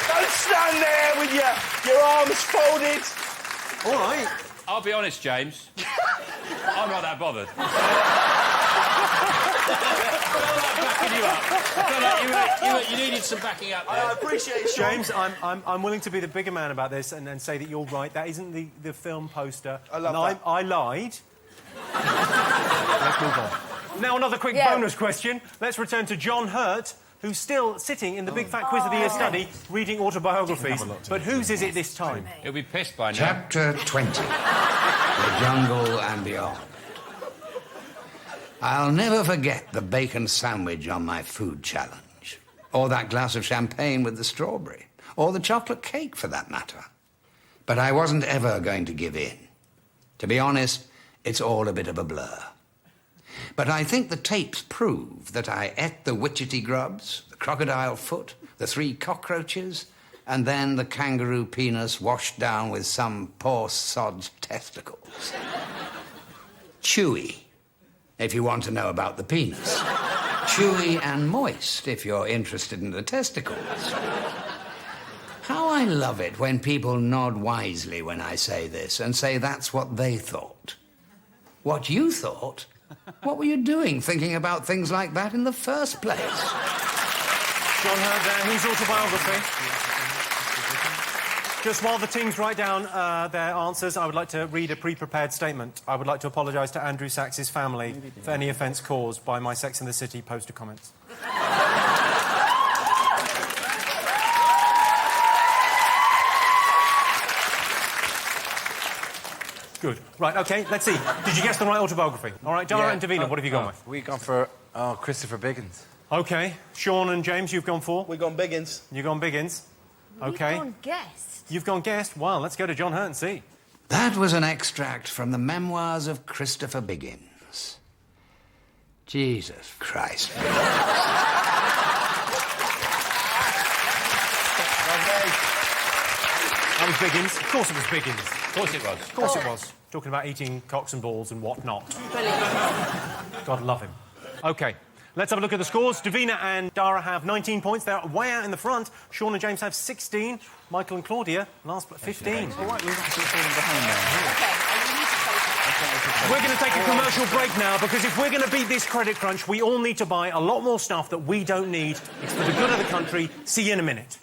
Don't stand there with your arms folded. All right. I'll be honest, James. I'm not that bothered. Backing you up. I feel like you needed some backing up there. I appreciate it, Sean. James, I'm willing to be the bigger man about this and say that you're right. That isn't the film poster. I love and that. I lied. Let's move on. Now, another quick bonus question. Let's return to John Hurt, who's still sitting in the Big Fat Quiz of the Year study reading autobiographies. But whose is it this time? He'll be pissed by now. Chapter 20. The Jungle and Beyond. I'll never forget the bacon sandwich on my food challenge, or that glass of champagne with the strawberry, or the chocolate cake for that matter. But I wasn't ever going to give in. To be honest, it's all a bit of a blur. But I think the tapes prove that I ate the witchetty grubs, the crocodile foot, the 3 cockroaches, and then the kangaroo penis washed down with some poor sod's testicles. Chewy, if you want to know about the penis. Chewy and moist, if you're interested in the testicles. How I love it when people nod wisely when I say this and say that's what they thought. What you thought? What were you doing thinking about things like that in the first place? John heard there his autobiography. Just while the teams write down their answers, I would like to read a pre-prepared statement. I would like to apologise to Andrew Sachs's family for any offence caused by my Sex and the City poster comments. Good. Right, OK, let's see. Did you guess the right autobiography? All right, Dara and Davina, what have you gone with? We've gone for Christopher Biggins. OK. Sean and James, you've gone for? We've gone Biggins. You've gone Biggins. OK. You've gone guest. You've gone guest. Well, let's go to John Hurt and see. That was an extract from the Memoirs of Christopher Biggins. Jesus Christ. That was Biggins. Of course it was Biggins. Of course it was. Of course it was. Talking about eating cocks and balls and whatnot. Brilliant. God love him. OK, let's have a look at the scores. Davina and Dara have 19 points. They're way out in the front. Sean and James have 16. Michael and Claudia, last but 15. All right, we've actually fallen behind now. We're going to take a commercial break now, because if we're going to beat this credit crunch, we all need to buy a lot more stuff that we don't need. It's for the good of the country. See you in a minute.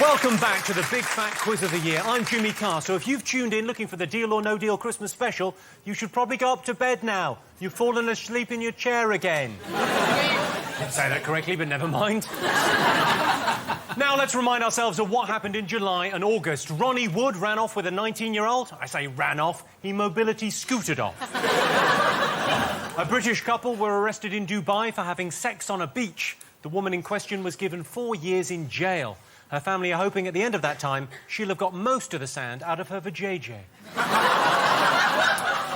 Welcome back to the Big Fat Quiz of the Year. I'm Jimmy Carr, so if you've tuned in looking for the Deal or No Deal Christmas special, you should probably go up to bed now. You've fallen asleep in your chair again. Didn't say that correctly, but never mind. Now let's remind ourselves of what happened in July and August. Ronnie Wood ran off with a 19-year-old. I say ran off, he mobility scootered off. A British couple were arrested in Dubai for having sex on a beach. The woman in question was given 4 years in jail. Her family are hoping at the end of that time she'll have got most of the sand out of her vajayjay.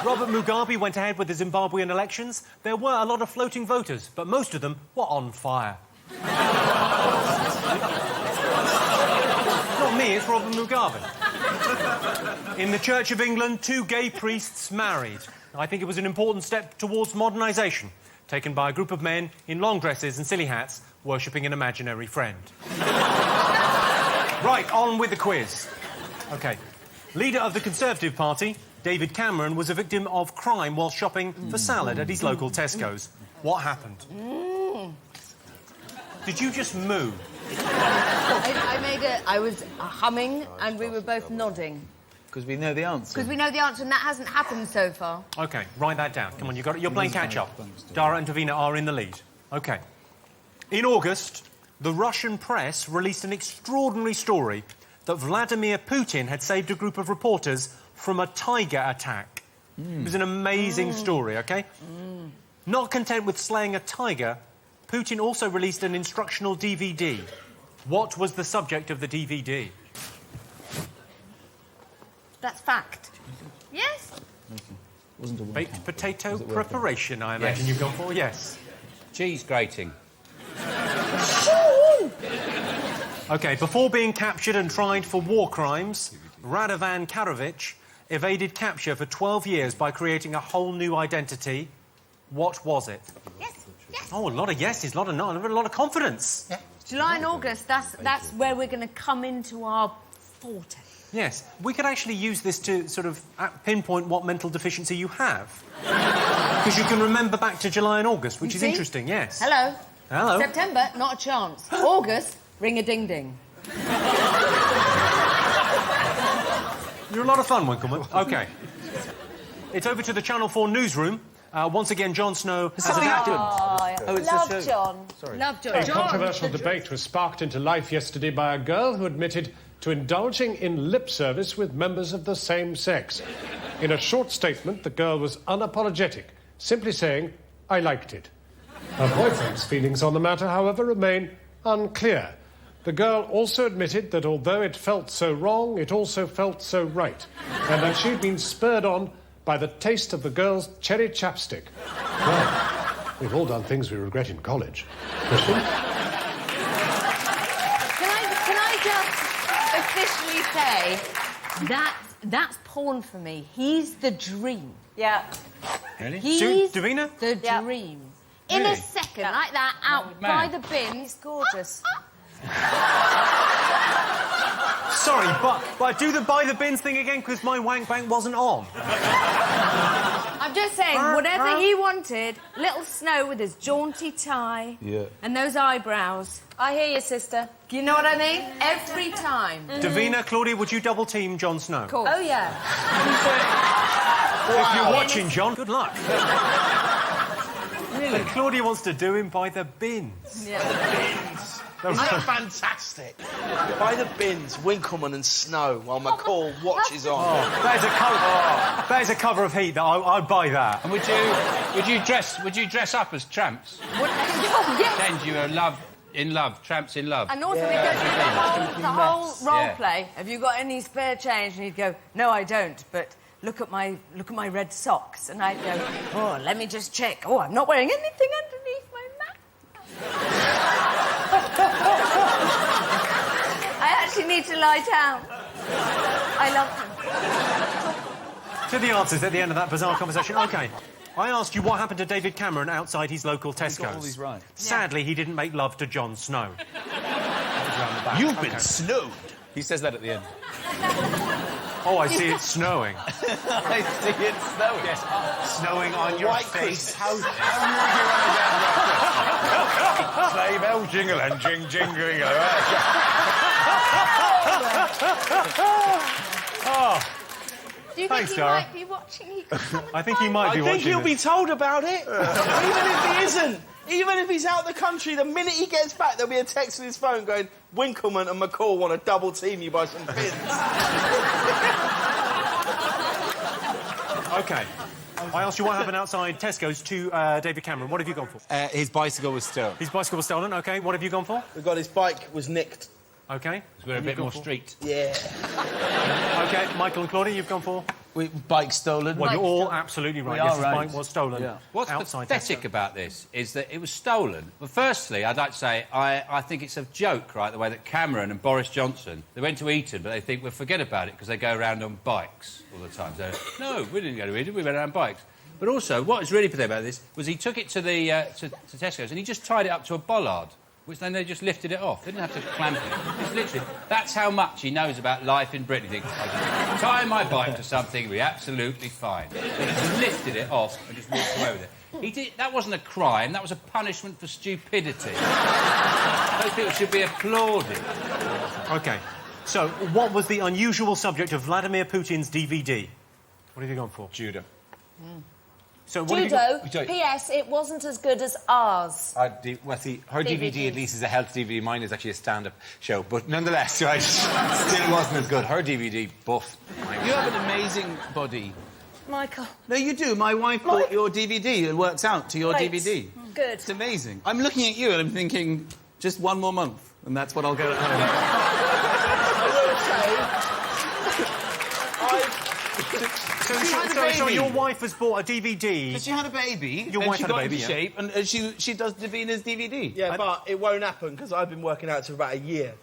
Robert Mugabe went ahead with the Zimbabwean elections. There were a lot of floating voters, but most of them were on fire. Not me, it's Robert Mugabe. In the Church of England, 2 gay priests married. I think it was an important step towards modernisation, taken by a group of men in long dresses and silly hats, worshipping an imaginary friend. Right, on with the quiz. OK. Leader of the Conservative Party, David Cameron, was a victim of crime while shopping for salad at his local Tesco's. What happened? Did you just moo? I was humming and we were both nodding. Because we know the answer. Because we know the answer, and that hasn't happened so far. OK, write that down. Come on, you're playing catch-up. Dara and Davina are in the lead. OK. In August, the Russian press released an extraordinary story that Vladimir Putin had saved a group of reporters from a tiger attack. It was an amazing story, OK? Not content with slaying a tiger, Putin also released an instructional DVD. What was the subject of the DVD? That's fact. Yes? Wasn't a Baked potato preparation, I imagine you've gone for, yes. Cheese grating. OK, before being captured and tried for war crimes, Radovan Karadzic evaded capture for 12 years by creating a whole new identity. What was it? Yes. Oh, a lot of yeses, a lot of no, a lot of confidence. Yeah. July and August, that's where we're going to come into our forte. Yes, we could actually use this to sort of pinpoint what mental deficiency you have. Because you can remember back to July and August, which is interesting, yes. Hello. Hello. September, not a chance. August, ring-a-ding-ding. You're a lot of fun, Winkleman. OK. It's over to the Channel 4 newsroom. Once again, Jon Snow has adapted. Love John. Sorry. Love John. A controversial debate was sparked into life yesterday by a girl who admitted to indulging in lip service with members of the same sex. In a short statement, the girl was unapologetic, simply saying, "I liked it." Her boyfriend's feelings on the matter, however, remain unclear. The girl also admitted that although it felt so wrong, it also felt so right, and that she'd been spurred on by the taste of the girl's cherry chapstick. Well, we've all done things we regret in college. Christian? Can I just officially say that's porn for me. He's the dream. Yeah. Really? He's Davina? the dream. In a second, like that, out by the bin. He's gorgeous. Sorry, but do the by the bins thing again, because my wank bank wasn't on. I I'm just saying, whatever he wanted, little Snow with his jaunty tie and those eyebrows. I hear you, sister. You know what I mean? Every time. Davina, Claudia, would you double team Jon Snow? Of course. Oh, yeah. If you're watching, John, good luck. Really? And Claudia wants to do him by the bins. Yeah. Isn't that fantastic? By the bins, Winkleman and Snow, while McCall watches on. Oh, that is a cover of Heat. I'd buy that. And would you dress up as tramps? Yes. Pretend you were tramps in love. And also because the whole role play. Have you got any spare change? And he'd go, no, I don't, but look at my red socks. And I'd go, oh, let me just check. Oh, I'm not wearing anything underneath my mat. I actually need to lie down. I love him. To the answers at the end of that bizarre conversation. OK. I asked you what happened to David Cameron outside his local Tesco's. Got all these right. Sadly, he didn't make love to Jon Snow. You've been snowed. He says that at the end. Oh, I see it snowing. I see it snowing. Yes, snowing on your White face. How Sleigh bells jingle and jingling. Oh. Do you Thanks, think he Dara. might be watching? I think he might be watching I think he'll this. be told about it. Even if he isn't. Even if he's out the country, the minute he gets back, there'll be a text on his phone going, Winkleman and McCall want to double team you by some pins. OK. I asked you what happened outside Tesco's to David Cameron. What have you gone for? His bicycle was stolen. His bicycle was stolen. OK. What have you gone for? We got his bike was nicked. OK. We're a bit more street. Yeah. OK. Michael and Claudia, you've gone for? Bike stolen. Well, you're all absolutely right. We Yes, are his right. bike was stolen. Yeah. What's outside pathetic Tesco. about this is that it was stolen. Well, firstly, I'd like to say I think it's a joke, right, the way that Cameron and Boris Johnson, they went to Eton, but they think we'll forget about it because they go around on bikes all the time. So, no, we didn't go to Eton, we went around bikes. But also, what was really pathetic about this was he took it to the to Tesco's and he just tied it up to a bollard, which then they just lifted it off. They didn't have to clamp it. It's literally, that's how much he knows about life in Britain. He thinks, I can tie my bike to something, it'll be absolutely fine. He just lifted it off and just walked away with it. That wasn't a crime, that was a punishment for stupidity. Those people should be applauded. OK. So, what was the unusual subject of Vladimir Putin's DVD? What have you gone for? Judo. So what Judo. have you got? P.S. It wasn't as good as ours. Well, see, her DVD at least is a health DVD. Mine is actually a stand-up show. But nonetheless, right, still wasn't as good. Her DVD, buff. You have an amazing body. Michael. No, you do. My wife bought your DVD and worked out to your Great. DVD. Good. It's amazing. I'm looking at you and I'm thinking, just one more month, and that's what I'll get at home. So your wife has bought a DVD. But she had a baby. Your wife had a baby, into shape, and she does Davina's DVD. Yeah, but it won't happen because I've been working out for about a year.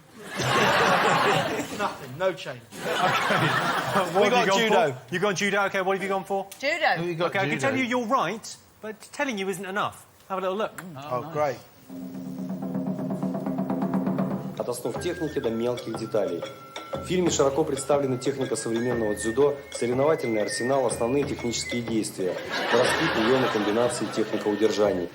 Nothing, no change. OK. We got judo. You got judo. OK, what have you gone for? Judo. We got OK, I can judo. tell you you're right, but telling you isn't enough. Have a little look. Oh, nice. Great. От основ техники до мелких деталей. В фильме широко представлена техника современного дзюдо, соревновательный арсенал, основные технические действия, броски, приемы, комбинации, техника удержаний.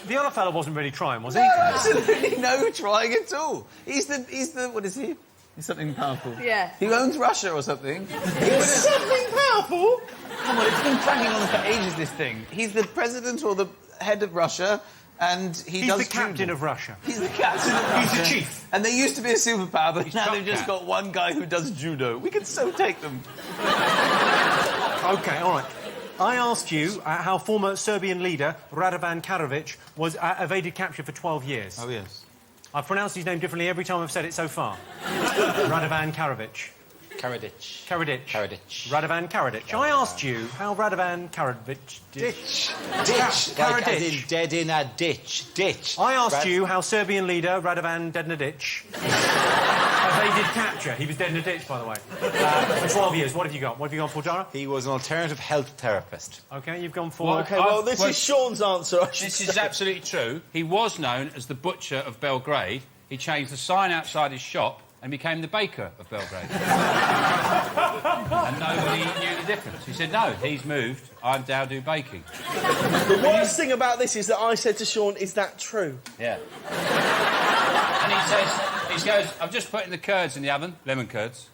The other fellow wasn't really trying, was he? No, absolutely no trying at all. He's the what is he? He's something powerful. Yeah. He owns Russia or something. He's something powerful? Come on, it's been dragging on for ages, this thing. He's the president or the head of Russia, and He's the captain of Russia. He's the captain of Russia. He's the chief. And they used to be a superpower, but now they've just got one guy who does judo. We can so take them. OK, all right. I asked you how former Serbian leader Radovan Karadzic was evaded capture for 12 years. Oh, yes. I've pronounced his name differently every time I've said it so far. Radovan Karadzic. Karadzic. Radovan Karadzic. I asked you how Radovan Karadzic did. Ditch. Like as in dead in a ditch. Ditch. I asked you how Serbian leader Radovan Dednadic evaded capture. He was dead in a ditch, by the way. For 12 years. What have you got? What have you gone for, Dara? He was an alternative health therapist. OK, you've gone for... Well, OK, well, this is Sean's answer. This is absolutely true. He was known as the Butcher of Belgrade. He changed the sign outside his shop and became the baker of Belgrade. And nobody knew the difference. He said, no, he's moved, I'm now do baking. The worst thing about this is that I said to Sean, is that true? Yeah. And he goes, I'm just putting the curds in the oven, lemon curds.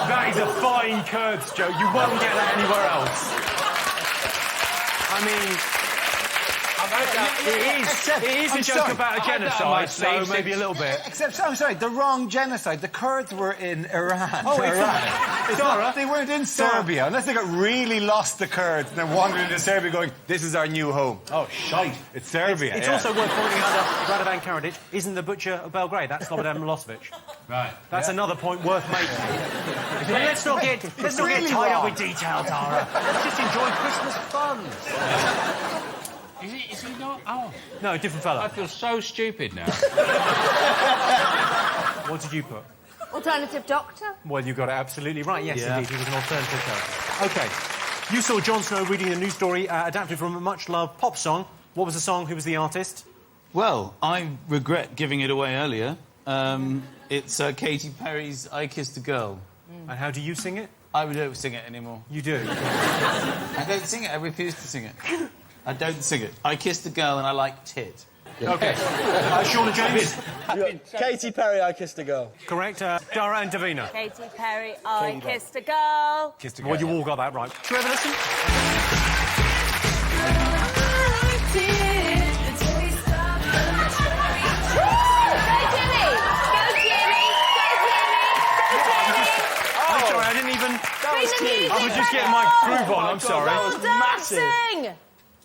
That is a fine curds joke. You won't get that anywhere else. I mean... It is a joke about a genocide, so maybe a little bit. Except, I'm sorry, the wrong genocide. The Kurds were in Iran. Oh, Dara, they weren't in Serbia, unless they got really lost, the Kurds, and then wandered into Serbia going, this is our new home. Oh, shite. It's Serbia, It's also worth pointing out that Radovan Karadzic isn't the butcher of Belgrade. That's Slobodan Milosevic. Right. That's another point worth making. Let's not get tied up with detail, Dara. Let's just enjoy Christmas fun. Is he not? Oh. No, different fella. I feel so stupid now. What did you put? Alternative doctor? Well, you got it absolutely right. Yes, indeed, he was an alternative character. OK. You saw Jon Snow reading a news story adapted from a much-loved pop song. What was the song? Who was the artist? Well, I regret giving it away earlier. It's Katy Perry's I Kissed a Girl. And how do you sing it? I don't sing it anymore. You do? I don't sing it. I refuse to sing it. I don't sing it. I kissed a girl and I liked it. OK. Sean and James? Katy Perry, I Kissed a Girl. Correct. Dara and Davina? Katy Perry, I kissed a girl. Kissed a girl. Well, you all got that right. Should we have a listen? I was just getting my groove on, I'm sorry. That was massive.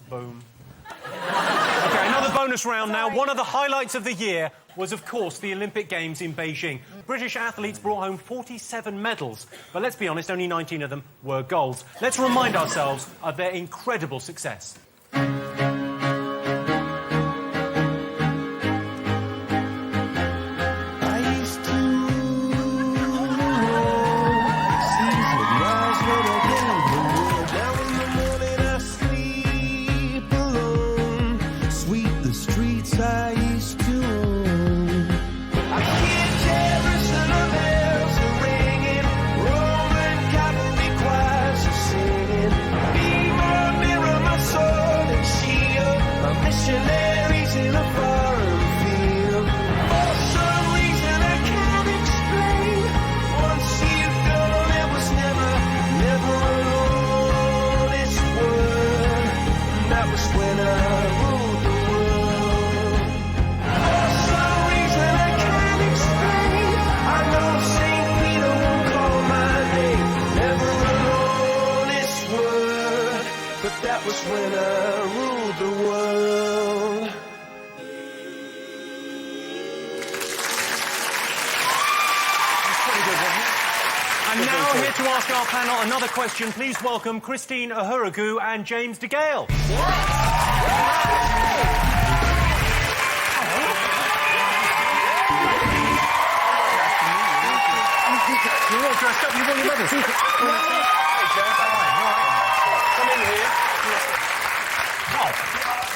Boom. OK, another bonus round now. One of the highlights of the year was, of course, the Olympic Games in Beijing. British athletes brought home 47 medals, but let's be honest, only 19 of them were golds. Let's remind ourselves of their incredible success. And now, here to ask our panel another question, please welcome Christine Ahuragu and James DeGale. You're all dressed up, you won your medals. Come in here. Oh,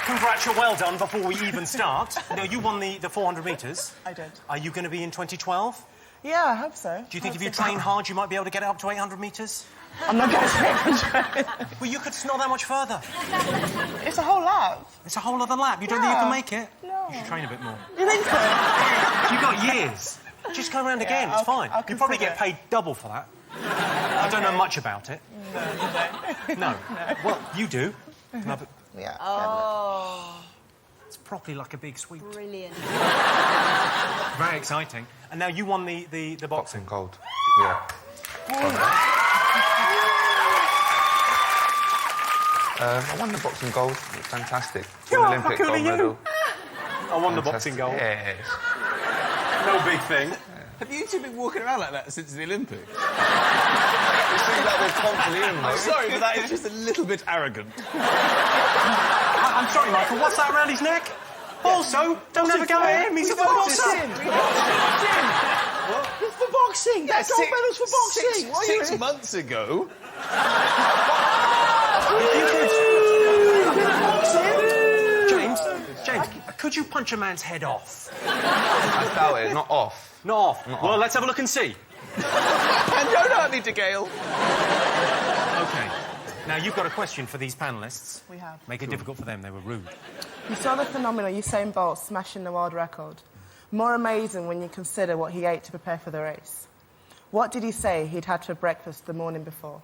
congratulations, well done before we even start. Now, you won the 400 metres. I did. Are you going to be in 2012? Yeah, I hope so. Do you think if you train hard, you might be able to get it up to 800 metres? I'm not going to train. Well, you could not that much further. It's a whole lap. It's a whole other lap. You don't think you can make it? No. You should train a bit more. You think so? You've got years. Just go around again. It's fine. You'll probably get paid double for that. I don't know much about it. No, you don't. No. Well, you do. No, but... Yeah. Oh. It's properly like a big sweet. Brilliant. Very exciting. And now you won the boxing. Gold. Yeah. I won the boxing gold. Fantastic. Olympic how cool gold are you? medal. I won the boxing gold. Yes. No big thing. Have you two been walking around like that since the Olympics? It seems like they've constantly in, I'm sorry, but that is just a little bit arrogant. I'm sorry, Michael. What's that around his neck? Also, don't have a go at him. He's a boxer. What? It's for boxing. That's gold medals for boxing. Six months ago. James, could you punch a man's head off? I doubt it. Not off. Not off. Well, let's have a look and see. And don't hurt me, Gale. OK. Now, you've got a question for these panellists. We have. Make it difficult for them. They were rude. You saw the phenomenal Usain Bolt smashing the world record. More amazing when you consider what he ate to prepare for the race. What did he say he'd had for breakfast the morning before?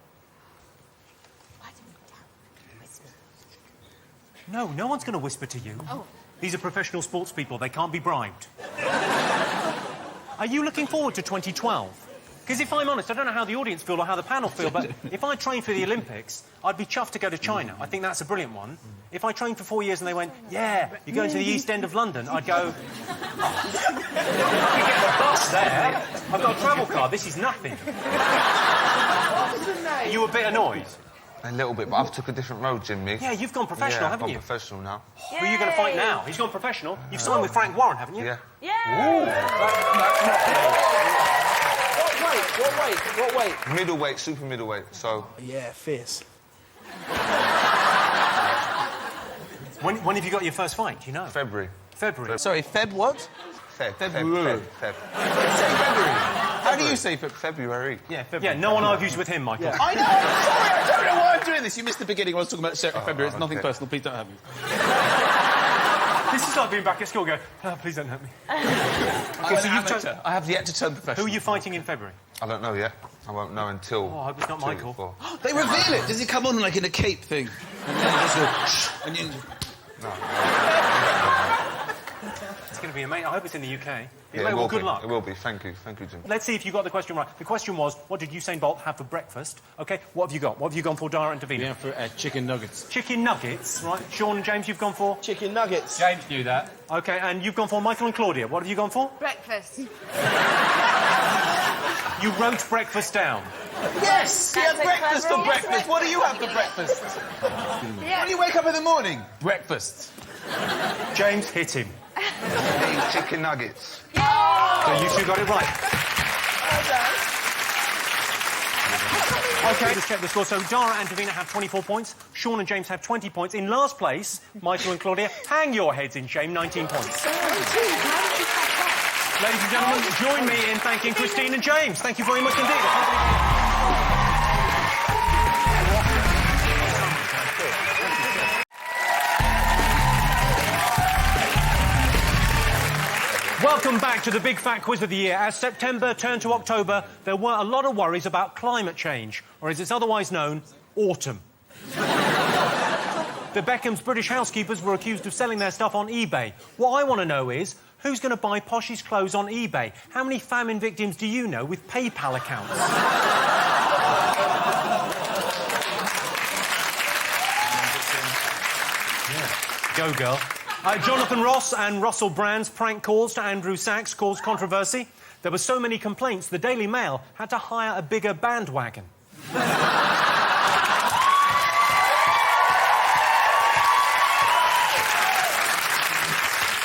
No, no one's going to whisper to you. Oh. These are professional sports people. They can't be bribed. Are you looking forward to 2012? Because if I'm honest, I don't know how the audience feel or how the panel feel, but if I trained for the Olympics, I'd be chuffed to go to China. I think that's a brilliant one. If I trained for 4 years and they went, yeah, you're going to the East End of London, I'd go, I can get the bus there. I've got a travel card. This is nothing. Are you a bit annoyed? A little bit, but I've took a different road, Jimmy. Yeah, you've gone professional, haven't you? I'm professional now. Who are you going to fight now? He's gone professional. You've signed with Frank Warren, haven't you? Yeah. What weight? Middleweight, super middleweight, so... Yeah, fierce. When have you got your first fight, do you know? February. February. Sorry, Feb what? February. How do you say Feb? February. Yeah, February. Yeah, no one argues with him, Michael. Yeah. I know! Sorry, I don't know why I'm doing this. You missed the beginning when I was talking about February. It's nothing personal. Please don't hurt me. This is like being back at school going, oh, please don't hurt me. Okay, so I have yet to turn professional. Who are you fighting in February? I don't know yet. I won't know until... Oh, I hope it's not Michael. They reveal it. Does he come on like in a cape thing? And then just go, and you... No. It's going to be amazing. I hope it's in the UK. Yeah, Well, good luck. It will be. Thank you, Jim. Let's see if you got the question right. The question was, what did Usain Bolt have for breakfast? OK, what have you got? What have you gone for, Dara and Davina? Yeah, for chicken nuggets. Chicken nuggets, right. Sean and James, you've gone for? Chicken nuggets. James knew that. OK, and you've gone for Michael and Claudia. What have you gone for? Breakfast. You wrote breakfast down. Yes! He had breakfast for breakfast. What do you have for breakfast? When do you wake up in the morning? Breakfast. James, hit him. Chicken nuggets. So you two got it right. OK, let's check the score. So Dara and Davina have 24 points. Sean and James have 20 points. In last place, Michael and Claudia, hang your heads in shame, 19 points. Ladies and gentlemen, join me in thanking Christine and James. Thank you very much indeed. Welcome back to the big fat quiz of the year. As September turned to October, there were a lot of worries about climate change, or as it's otherwise known, autumn. The Beckham's British housekeepers were accused of selling their stuff on eBay. What I want to know is, who's going to buy Posh's clothes on eBay? How many famine victims do you know with PayPal accounts? Go, girl. Jonathan Ross and Russell Brand's prank calls to Andrew Sachs caused controversy. There were so many complaints, the Daily Mail had to hire a bigger bandwagon.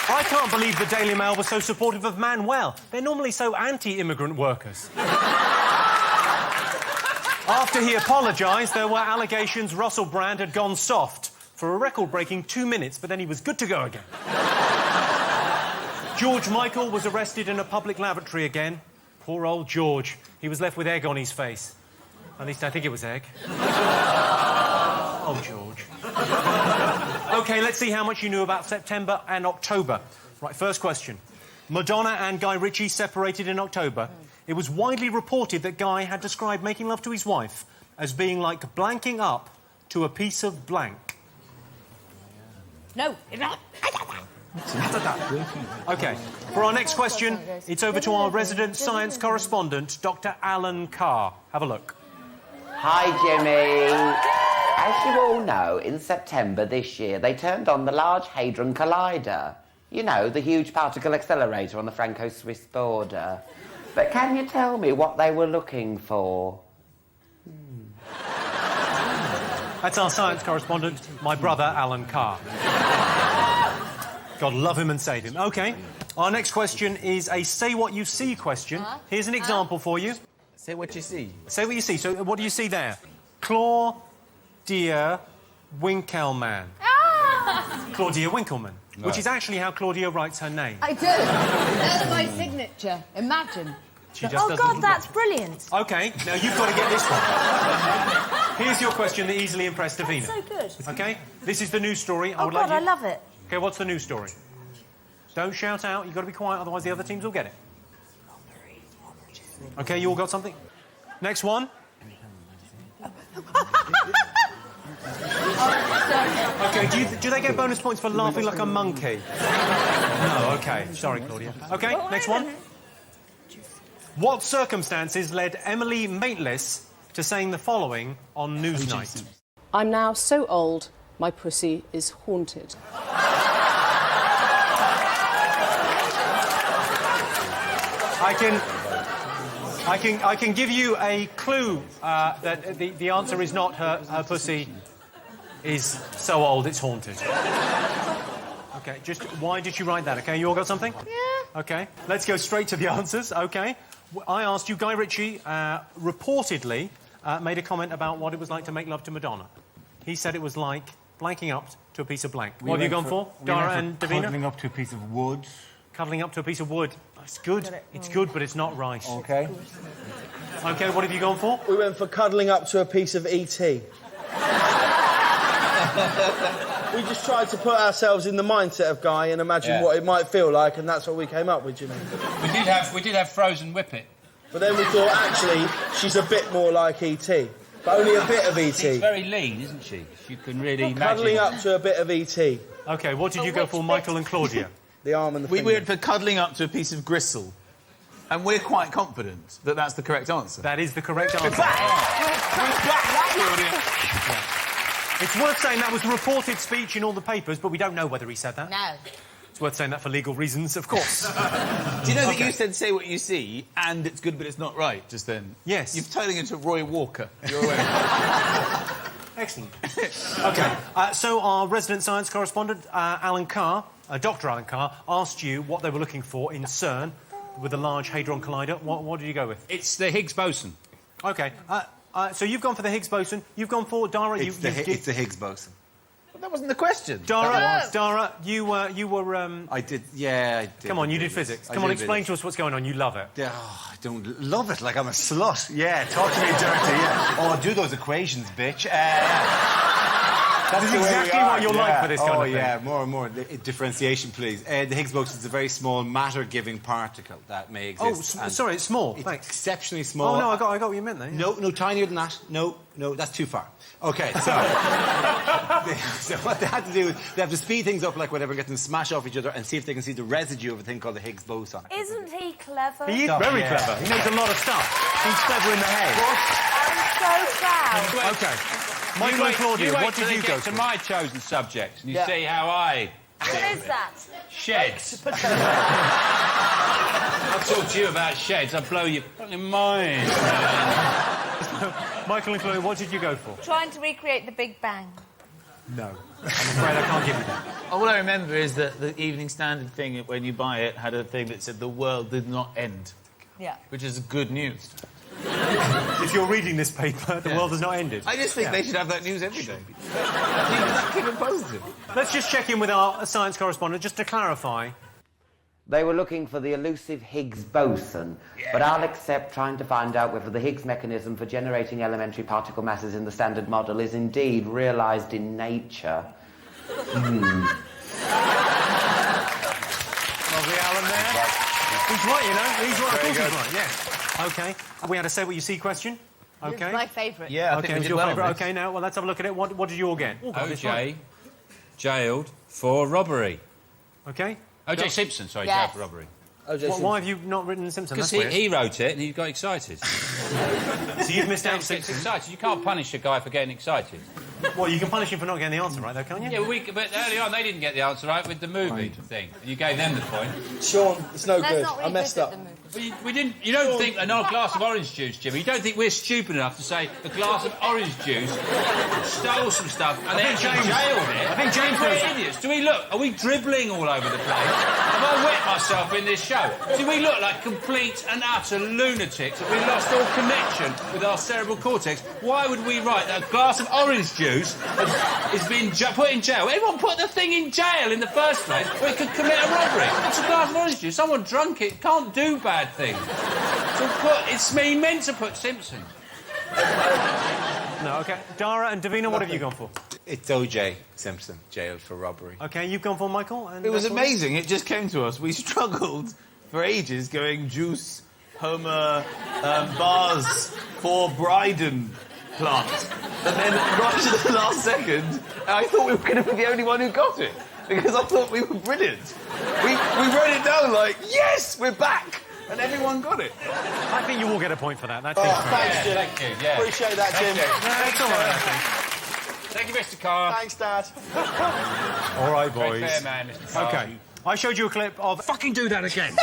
I can't believe the Daily Mail was so supportive of Manuel. They're normally so anti-immigrant workers. After he apologised, there were allegations Russell Brand had gone soft for a record-breaking 2 minutes, but then he was good to go again. George Michael was arrested in a public lavatory again. Poor old George. He was left with egg on his face. At least I think it was egg. Oh, George. OK, let's see how much you knew about September and October. Right, first question. Madonna and Guy Ritchie separated in October. It was widely reported that Guy had described making love to his wife as being like blanking up to a piece of blank. No, it's not. OK, for our next question, it's over to our resident science correspondent, Dr. Alan Carr. Have a look. Hi, Jimmy. As you all know, in September this year, they turned on the Large Hadron Collider. You know, the huge particle accelerator on the Franco-Swiss border. But can you tell me what they were looking for? That's our science correspondent, my brother, Alan Carr. God love him and save him. OK, our next question is a say-what-you-see question. Here's an example for you. Say what you see. Say what you see. So what do you see there? Claudia Winkleman. Claudia Winkleman, which is actually how Claudia writes her name. I do. That's my signature. Imagine. She just Oh, does God, little that's bits. brilliant. OK, now you've got to get this one. Here's your question that easily impressed Davina. So good. OK, this is the news story. Oh, God, I love it. OK, what's the news story? Don't shout out. You've got to be quiet, otherwise the other teams will get it. OK, you all got something? Next one. OK, do they get bonus points for laughing like a monkey? No, OK. Sorry, Claudia. OK, next one. What circumstances led Emily Maitlis to saying the following on Newsnight? I'm now so old, my pussy is haunted. I can give you a clue that the answer is not her pussy is so old it's haunted. OK, just why did you write that? OK, you all got something? Yeah. OK, let's go straight to the answers. OK, I asked you, Guy Ritchie reportedly made a comment about what it was like to make love to Madonna. He said it was like blanking up to a piece of blank. What have you gone for, Dara and Davina? Cuddling up to a piece of wood. Cuddling up to a piece of wood. It's good. It's good, but it's not right. OK. OK, what have you gone for? We went for cuddling up to a piece of E.T. We just tried to put ourselves in the mindset of Guy and imagine what it might feel like, and that's what we came up with, Jimmy. We did have Frozen Whippet. But then we thought, actually, she's a bit more like E.T. But only a bit of E.T. She's very lean, isn't she? You can really imagine... Cuddling up to a bit of E.T. OK, what did you go for, Michael and Claudia? The arm and the We finger. went for cuddling up to a piece of gristle. And we're quite confident that that's the correct answer. That is the correct answer. We're back, Claudia. It's worth saying that was the reported speech in all the papers, but we don't know whether he said that. No. It's worth saying that for legal reasons, of course. Do you know that you said say what you see and it's good but it's not right just then? Yes. You're turning into Roy Walker. You're aware. Excellent. OK, so our resident science correspondent, Alan Carr, Dr Alan Carr, asked you what they were looking for in CERN with the Large Hadron Collider. What did you go with? It's the Higgs boson. OK, so you've gone for the Higgs boson. You've gone for Dara. It's the Higgs boson. But that wasn't the question. Dara, you were. I did. Yeah, I did. Come on, you did physics. Come on, explain to us what's going on. You love it. Yeah, I don't love it. Like I'm a slut. Yeah, talk to me dirty. Yeah. Oh, do those equations, bitch. That's exactly what you're like for this kind of thing. Oh, yeah, more and more. Differentiation, please. The Higgs boson is a very small matter-giving particle that may exist. Oh, sorry, it's small. It's Thanks. exceptionally small. Oh, no, I got what you meant there. Yeah. No, tinier than that. No, that's too far. OK, so... so what they had to do is they have to speed things up like whatever, get them to smash off each other and see if they can see the residue of a thing called the Higgs boson. Isn't he clever? He is very clever. He knows a lot of stuff. He's clever in the head. I'm so proud. OK. Michael and Claudia, what did you go to for? my chosen subject, and you see how I... What is that? Sheds. I'll talk to you about sheds. I'll blow your fucking mind. Michael and Claudia, what did you go for? Trying to recreate the Big Bang. No. I'm afraid I can't give you that. All I remember is that the Evening Standard thing, when you buy it, had a thing that said the world did not end. Yeah. Which is good news. If you're reading this paper, the world has not ended. I just think they should have that news every day. Keep it positive. Let's just check in with our science correspondent, just to clarify. They were looking for the elusive Higgs boson, but I'll accept trying to find out whether the Higgs mechanism for generating elementary particle masses in the Standard Model is indeed realised in nature. Lovely Alan there. He's right, you know. He's right. Of course he's right, yes. OK. We had a say what you see question. OK. It's my favourite. Yeah, I OK, think we it's did your well favourite. on this. OK, now, well, let's have a look at it. What did you all get? OJ jailed for robbery. OK. OJ Simpson, sorry, Yes. jailed for robbery. Why have you not written Simpson? Because That's weird. he wrote it and he got excited. So you've missed out Gets Simpson. excited. You can't punish a guy for getting excited. Well, you can punish him for not getting the answer right, though, can't you? Yeah, but early on they didn't get the answer right with the movie thing. And you gave them the point. Sean, it's no Let's good. not I messed revisit up. the movie. But we didn't. You don't think a glass of orange juice, Jimmy? You don't think we're stupid enough to say a glass of orange juice stole some stuff and then jailed it? I think James we're knows. idiots. Do we look? Are we dribbling all over the place? Have I wet myself in this show? Do we look like complete and utter lunatics? Have we lost all connection with our cerebral cortex? Why would we write that a glass of orange juice juice is being put in jail. Everyone put the thing in jail in the first place where it could commit a robbery. It's a glass of orange juice. Someone drunk it can't do bad things. It's meant to put Simpson. No, OK. Dara and Davina, what have you gone for? It's O.J. Simpson, jailed for robbery. OK, you've gone for Michael? And it was amazing. It just came to us. We struggled for ages going juice, Homer, bars for Bryden plant. And then right to the last second, I thought we were going to be the only one who got it. Because I thought we were brilliant. We wrote it down like, yes, we're back. And everyone got it. I think you will get a point for that. That's thanks, Jim. Thank you, yeah. Appreciate that, Jim. That's all right, I think. Thank you, Mr. Carr. Thanks, Dad. All right, Very boys. fair man, Mr. Carr. OK. I showed you a clip of... Fucking do that again.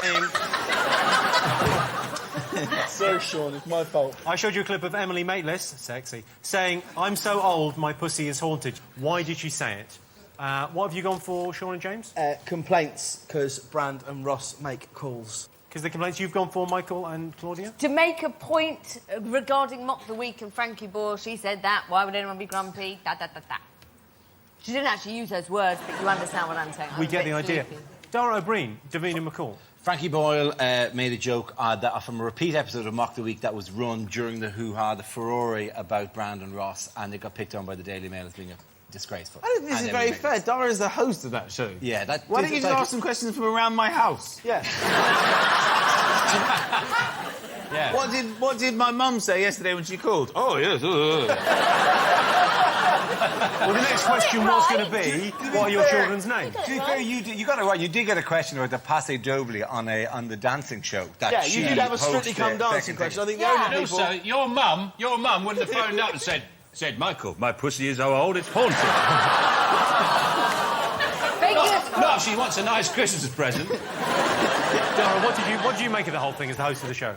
Sorry, Sean, it's my fault. I showed you a clip of Emily Maitlis, sexy, saying, I'm so old, my pussy is haunted. Why did she say it? What have you gone for, Sean and James? Complaints, because Brand and Ross make calls. Because the complaints you've gone for, Michael and Claudia? To make a point regarding Mock the Week and Frankie Boyle, she said that. Why would anyone be grumpy? Da, da, da, da. She didn't actually use those words, but you understand what I'm saying. We get the idea. Dara O'Briain, Davina McCall. Frankie Boyle made a joke that from a repeat episode of Mock the Week that was run during the hoo-ha, the furore about Brandon Ross, and it got picked on by the Daily Mail as being disgraceful. I don't think this is very fair. Dara is the host of that show. Yeah, that... Why don't you just ask some questions from around my house? Yeah. Yeah. What did my mum say yesterday when she called? Oh, yes. Well, the next question was going to be, what are your children's names? To be fair, you got it right. You did get a question about the Passe Doble on the dancing show. That Yeah, you did have a Strictly Come Dancing question. I think the only people... Also, your mum wouldn't have phoned up and said, Michael, my pussy is so old it's haunted. No, she wants a nice Christmas present. Dara, what did you make of the whole thing as the host of the show?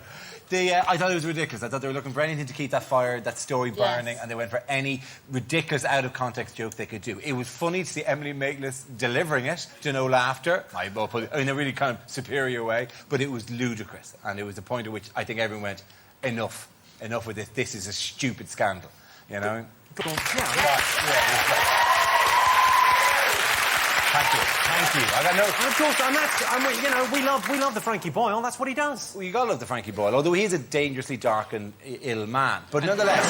I thought it was ridiculous. I thought they were looking for anything to keep that fire, that story burning, and they went for any ridiculous, out-of-context joke they could do. It was funny to see Emily Maitlis delivering it to no laughter, in a really kind of superior way, but it was ludicrous, and it was the point at which I think everyone went, enough with this. This is a stupid scandal, you know? Thank you. I got no... And of course, we love the Frankie Boyle. That's what he does. Well, you gotta love the Frankie Boyle, although he is a dangerously dark and ill man. But nonetheless...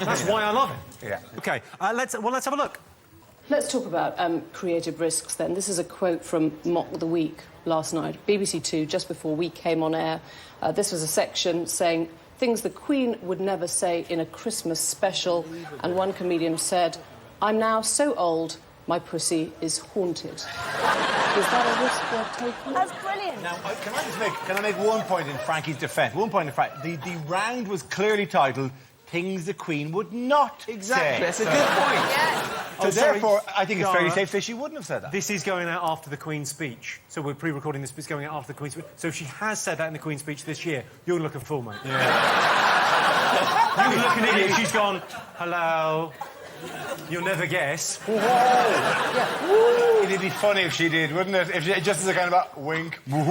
That's why I love him. Yeah. OK, let's have a look. Let's talk about creative risks, then. This is a quote from Mock the Week last night, BBC Two, just before we came on air. This was a section saying things the Queen would never say in a Christmas special, and one comedian said, I'm now so old, my pussy is haunted. Is that a risk worth taking? That's brilliant. Now, can I make one point in Frankie's defence? One point in fact. The round was clearly titled Things the Queen Would Not Say. That's a good point. Yeah. So therefore, I think it's fairly safe to say she wouldn't have said that. This is going out after the Queen's speech. So we're pre-recording this, but it's going out after the Queen's speech. So if she has said that in the Queen's speech this year, you're looking full, mate. Yeah. You're looking at you, she's gone, hello... You'll never guess. It'd be funny if she did, wouldn't it? If she, just as a kind of a wink. Quiet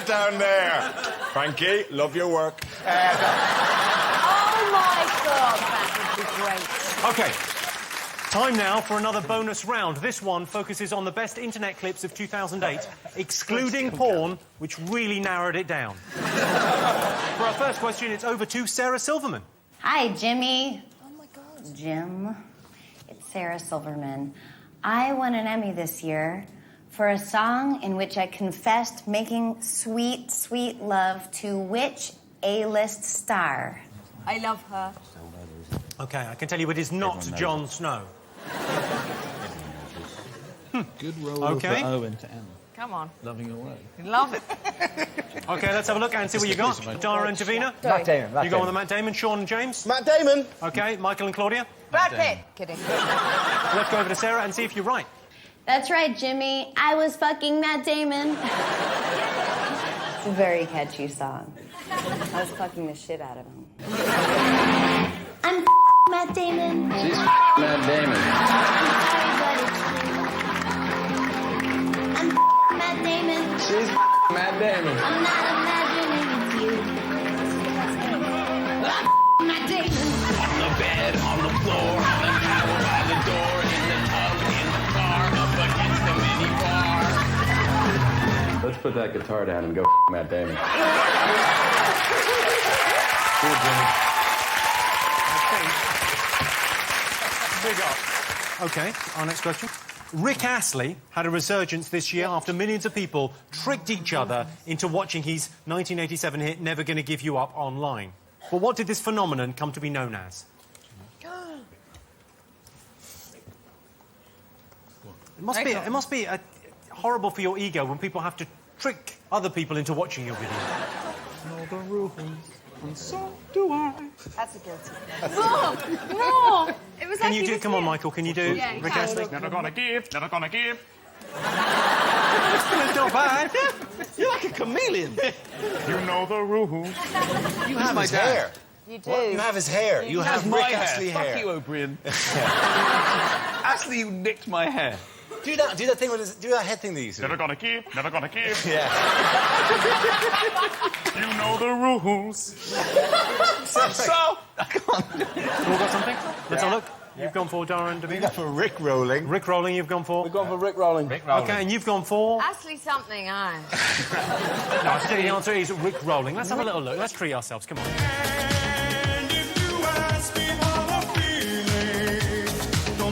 down there. Frankie, love your work. Oh, my God, that would be great. OK. Time now for another bonus round. This one focuses on the best internet clips of 2008, excluding porn, which really narrowed it down. For our first question, it's over to Sarah Silverman. Hi, Jimmy. Oh, my God. Jim. It's Sarah Silverman. I won an Emmy this year for a song in which I confessed making sweet, sweet love to which A-list star? I love her. OK, I can tell you it is not Jon Snow. Good roll OK. for Owen to Emma. Come on. Loving away. Love it. OK, let's have a look and see what you got. Dara and Davina? Matt Damon. You go on the Matt Damon. Sean and James? Matt Damon. OK, Michael and Claudia? Brad Pitt. Kidding. Let's go over to Sarah and see if you're right. That's right, Jimmy. I was fucking Matt Damon. It's a very catchy song. I was fucking the shit out of him. I'm Matt Damon. She's Matt Damon. I'm Matt Damon. She's Matt Damon. I'm not imagining it's you. I'm Matt Damon. that guitar down and go Matt Damon. Poor Jimmy. Big up. OK, our next question. Rick Astley had a resurgence this year after millions of people tricked each other into watching his 1987 hit Never Gonna Give You Up online. But what did this phenomenon come to be known as? It must be horrible for your ego when people have to trick other people into watching your video. Know the rules, and so do I. That's a guilty. No! It was Can you do... Come on, Michael, can you do Rick Astley? Never gonna give, never gonna give. It's not bad. You're like a chameleon. You know the rules. You have his hair. You do. What? You have his hair. You have my Rick Astley hair. Fuck you, O'Briain. Astley, you nicked my hair. Do that thing with his, do that head thing that you used to do. Never gonna give, never gonna give. Yeah. You know the rules. So, You all got something? Let's have a look. You've gone for Dara and Davina. We've got for Rick rolling. Rick rolling, you've gone for? We've gone for Rick rolling. OK, and you've gone for? Astley something, aye. No, I think the answer is Rick rolling. Let's have a little look. Let's treat ourselves. Come on.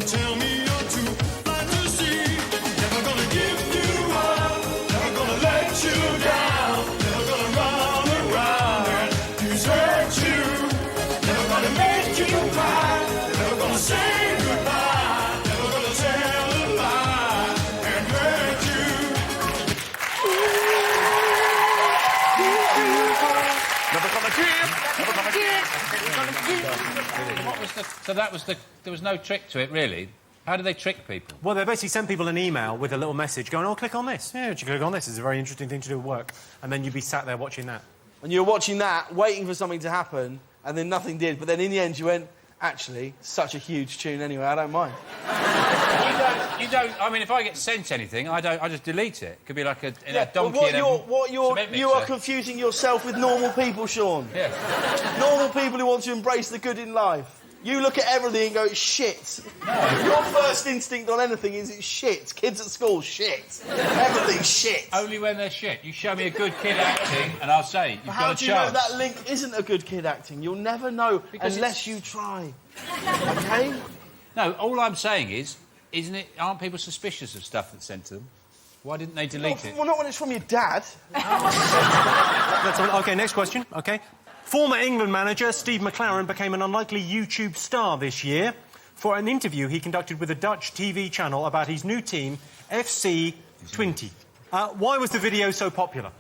Tell me you're too blind to see. Never gonna give you up. Never gonna let you down. Never gonna run around and desert you. Never gonna make you cry. Never gonna say goodbye. Never gonna tell a lie and hurt you. Never gonna give, never gonna give. So that was the... There was no trick to it, really. How do they trick people? Well, they basically send people an email with a little message going, oh, click on this. Yeah, you click on this. It's a very interesting thing to do at work. And then you'd be sat there watching that. And you were watching that, waiting for something to happen, and then nothing did. But then in the end, you went, actually, such a huge tune anyway, I don't mind. You don't... I mean, if I get sent anything, I just delete it. It could be like a donkey you are confusing yourself with normal people, Sean. Yeah. Normal people who want to embrace the good in life. You look at everything and go, it's shit. Your first instinct on anything is it's shit. Kids at school, shit. Everything's shit. Only when they're shit. You show me a good kid acting, and I'll say, you've got a chance. How do you know that link isn't a good kid acting? You'll never know unless you try. OK? No, all I'm saying is, aren't people suspicious of stuff that's sent to them? Why didn't they delete it? Well, not when it's from your dad. OK, next question. OK. Former England manager Steve McClaren became an unlikely YouTube star this year for an interview he conducted with a Dutch TV channel about his new team, FC Twente. Why was the video so popular?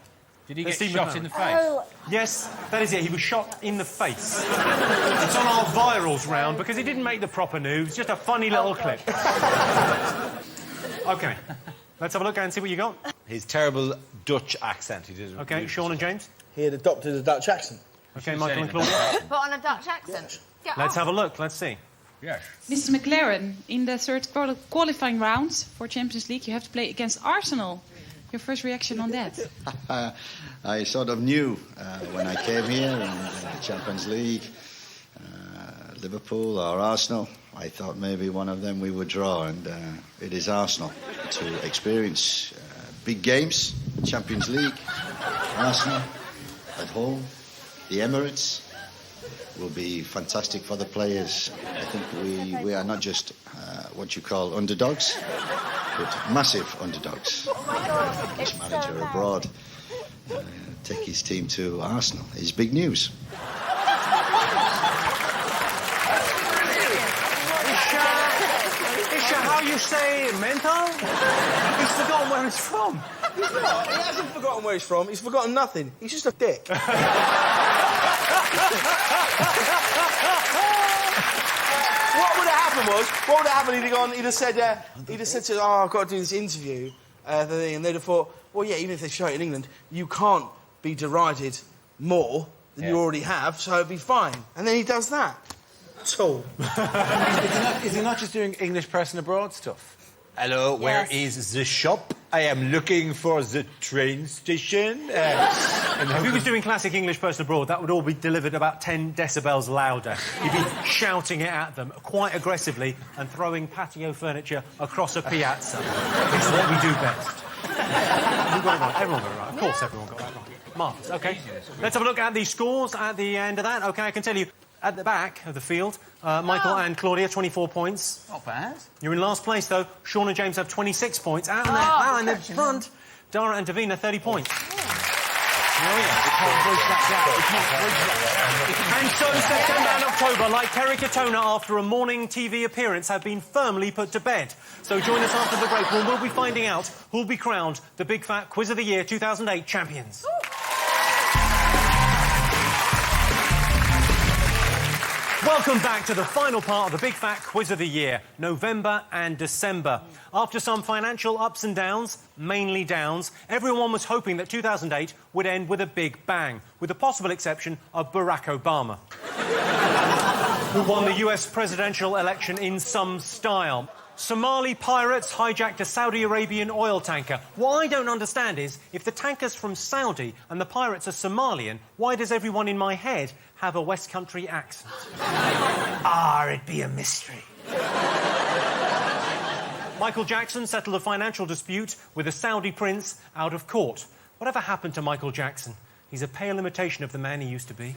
Did he get shot in the face? Oh. Yes, that is it. He was shot in the face. It's on our virals round because he didn't make the proper news, just a funny little clip. OK, let's have a look and see what you got. His terrible Dutch accent. He did. OK, Sean and James? He had adopted a Dutch accent. OK, Michael and Claudia? Put on a Dutch accent. Let's have a look. Let's see. Yes. Mr. McClaren, in the third qualifying round for Champions League, you have to play against Arsenal. Your first reaction on that? I sort of knew when I came here in the Champions League, Liverpool or Arsenal, I thought maybe one of them we would draw, and it is Arsenal. To experience big games, Champions League, Arsenal, at home, the Emirates, will be fantastic for the players. I think we are not just what you call underdogs, but massive underdogs. This manager abroad take his team to Arsenal is big news. How you say mental? He's forgotten where he's from. He's not. He hasn't forgotten where he's from. He's forgotten nothing. He's just a dick. What would have happened? He'd have said to, oh, I've got to do this interview, and they'd have thought, well, yeah, even if they show it in England, you can't be derided more than you already have, so it'd be fine. And then he does that. Tool. Is he not just doing English person abroad stuff? Hello, where is the shop? I am looking for the train station. If he was doing classic English person abroad, that would all be delivered about 10 decibels louder. He'd be shouting it at them quite aggressively and throwing patio furniture across a piazza. It's what we do best. Everyone got it right. Of course, everyone got that right. Marvellous. OK, let's have a look at the scores at the end of that. OK, I can tell you, at the back of the field, Michael and Claudia, 24 points. Not bad. You're in last place, though. Sean and James have 26 points. Out in the front, Dara and Davina, 30 points. And so September and October, like Kerry Katona after a morning TV appearance, have been firmly put to bed. So join us after the break when we'll be finding out who'll be crowned the Big Fat Quiz of the Year 2008 champions. Welcome back to the final part of the Big Fat Quiz of the Year, November and December. After some financial ups and downs, mainly downs, everyone was hoping that 2008 would end with a big bang, with the possible exception of Barack Obama, who won the US presidential election in some style. Somali pirates hijacked a Saudi Arabian oil tanker. What I don't understand is, if the tanker's from Saudi and the pirates are Somalian, why does everyone in my head have a West Country accent? It'd be a mystery. Michael Jackson settled a financial dispute with a Saudi prince out of court. Whatever happened to Michael Jackson? He's a pale imitation of the man he used to be.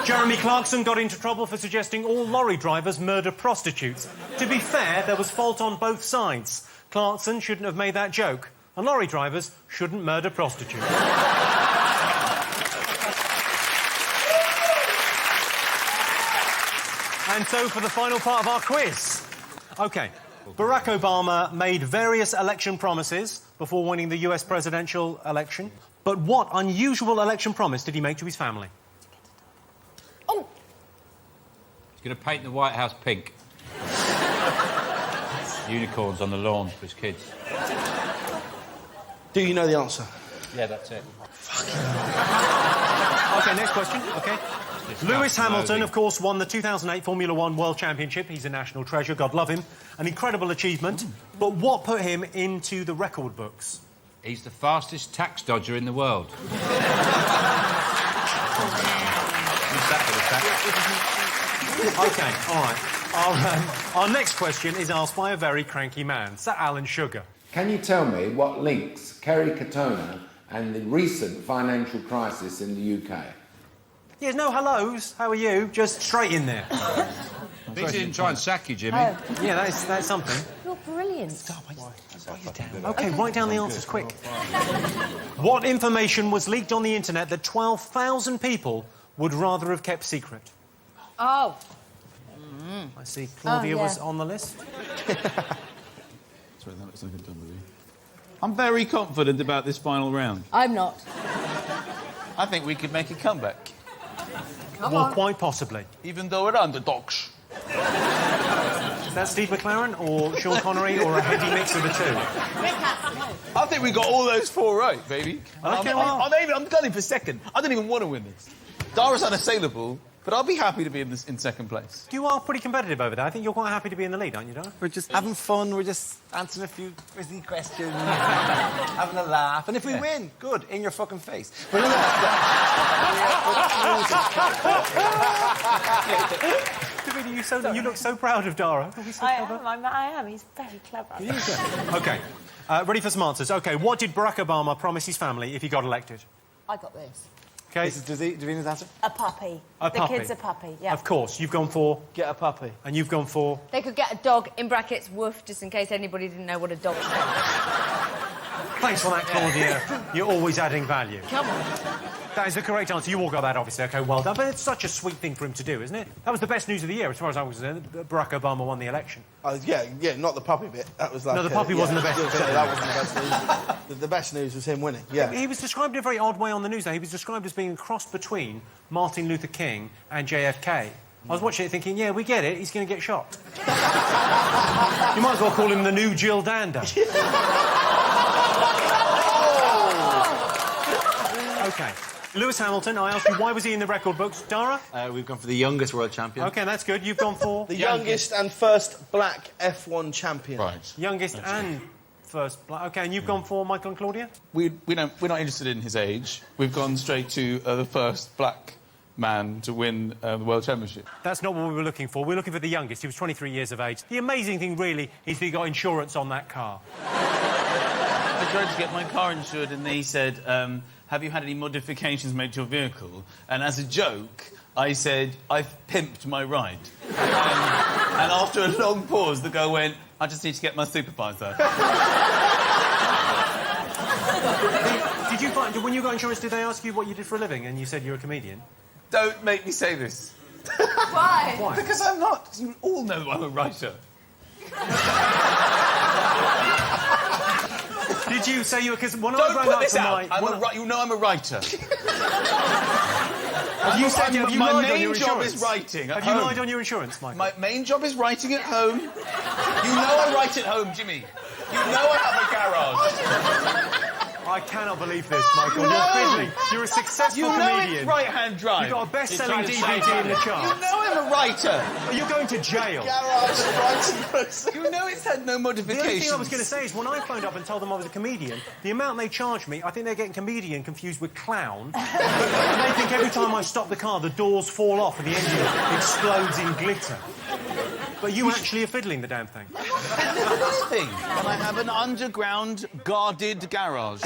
Jeremy Clarkson got into trouble for suggesting all lorry drivers murder prostitutes. To be fair, there was fault on both sides. Clarkson shouldn't have made that joke, and lorry drivers shouldn't murder prostitutes. And so for the final part of our quiz. OK, Barack Obama made various election promises before winning the US presidential election. But what unusual election promise did he make to his family? He's going to paint the White House pink. Unicorns on the lawn for his kids. Do you know the answer? Yeah, that's it. OK, next question. OK. Lewis Hamilton, of course, won the 2008 Formula One World Championship. He's a national treasure, God love him. An incredible achievement. But what put him into the record books? He's the fastest tax dodger in the world. OK, all right. Our next question is asked by a very cranky man, Sir Alan Sugar. Can you tell me what links Kerry Katona and the recent financial crisis in the UK? There's no hellos. How are you? Just straight in there. At least he didn't try and sack you, Jimmy. Yeah, that's something. You're brilliant. OK, write down the answers, quick. What information was leaked on the internet that 12,000 people would rather have kept secret? Oh. I see Claudia was on the list. Sorry, that looks like a W. I'm very confident about this final round. I'm not. I think we could make a comeback. Well, quite possibly. Even though we're underdogs. Is that Steve McLaren or Sean Connery or a heady mix of the two? I think we got all those four right, baby. Okay, I'm gunning for second. I don't even want to win this. Dara's unassailable, but I'll be happy to be in second place. You are pretty competitive over there. I think you're quite happy to be in the lead, aren't you, Dara? We're just having fun. We're just answering a few frizzy questions, having a laugh. And if we win, good, in your fucking face. But Davina, you look so proud of Dara. I am. He's very clever. OK. Ready for some answers? OK, what did Barack Obama promise his family if he got elected? I got this. OK. This is Davina's answer? A puppy. A puppy. The kid's a puppy, yeah. Of course. You've gone for... Get a puppy. And you've gone for... They could get a dog, in brackets, woof, just in case anybody didn't know what a dog was. Thanks for that, Claudia. You're always adding value. Come on. That is the correct answer. You all got that, obviously. OK, well done. But it's such a sweet thing for him to do, isn't it? That was the best news of the year, as far as I was concerned. Barack Obama won the election. Yeah, not the puppy bit. That was like... No, the puppy wasn't the best. That wasn't the best news. The best news was him winning, yeah. He was described in a very odd way on the news, though. He was described as being a cross between Martin Luther King and JFK. I was watching it thinking, yeah, we get it, he's going to get shot. You might as well call him the new Jill Dander. OK. Lewis Hamilton, I asked you, why was he in the record books? Dara? We've gone for the youngest world champion. OK, that's good. You've gone for... The youngest and first black F1 champion. Right. Youngest and first black... OK, and you've gone for Michael and Claudia? We're not interested in his age. We've gone straight to the first black man to win the World Championship. That's not what we were looking for. We were looking for the youngest. He was 23 years of age. The amazing thing, really, is that he got insurance on that car. I tried to get my car insured, and he said, have you had any modifications made to your vehicle? And as a joke, I said, I've pimped my ride. And after a long pause, the girl went, I just need to get my supervisor. Did you find, when you got insurance, did they ask you what you did for a living and you said you're a comedian? Don't make me say this. Why? Why? Because I'm not. You all know I'm a writer. Did you say you were... Because when Don't I rang put up this to out. my... You know I'm a writer. Have you said have you my lied on your main job insurance? is writing at Have home. you lied on your insurance, Michael? My main job is writing at home. You know I write at home, Jimmy. You know I have a garage. I cannot believe this, Michael. No. You're fiddling. You're a successful You know comedian. it's right-hand drive. You've got a best-selling You're trying to DVD in the say- charts. You know I'm a writer. You're going to jail. Garage writing process. You know it's had no The modifications. only thing I was going to say is when I phoned up and told them I was a comedian, the amount they charged me, I think they're getting comedian confused with clown. And they think every time I stop the car, the doors fall off and the engine explodes in glitter. But you actually are fiddling the damn thing. Anything. And I have an underground guarded garage.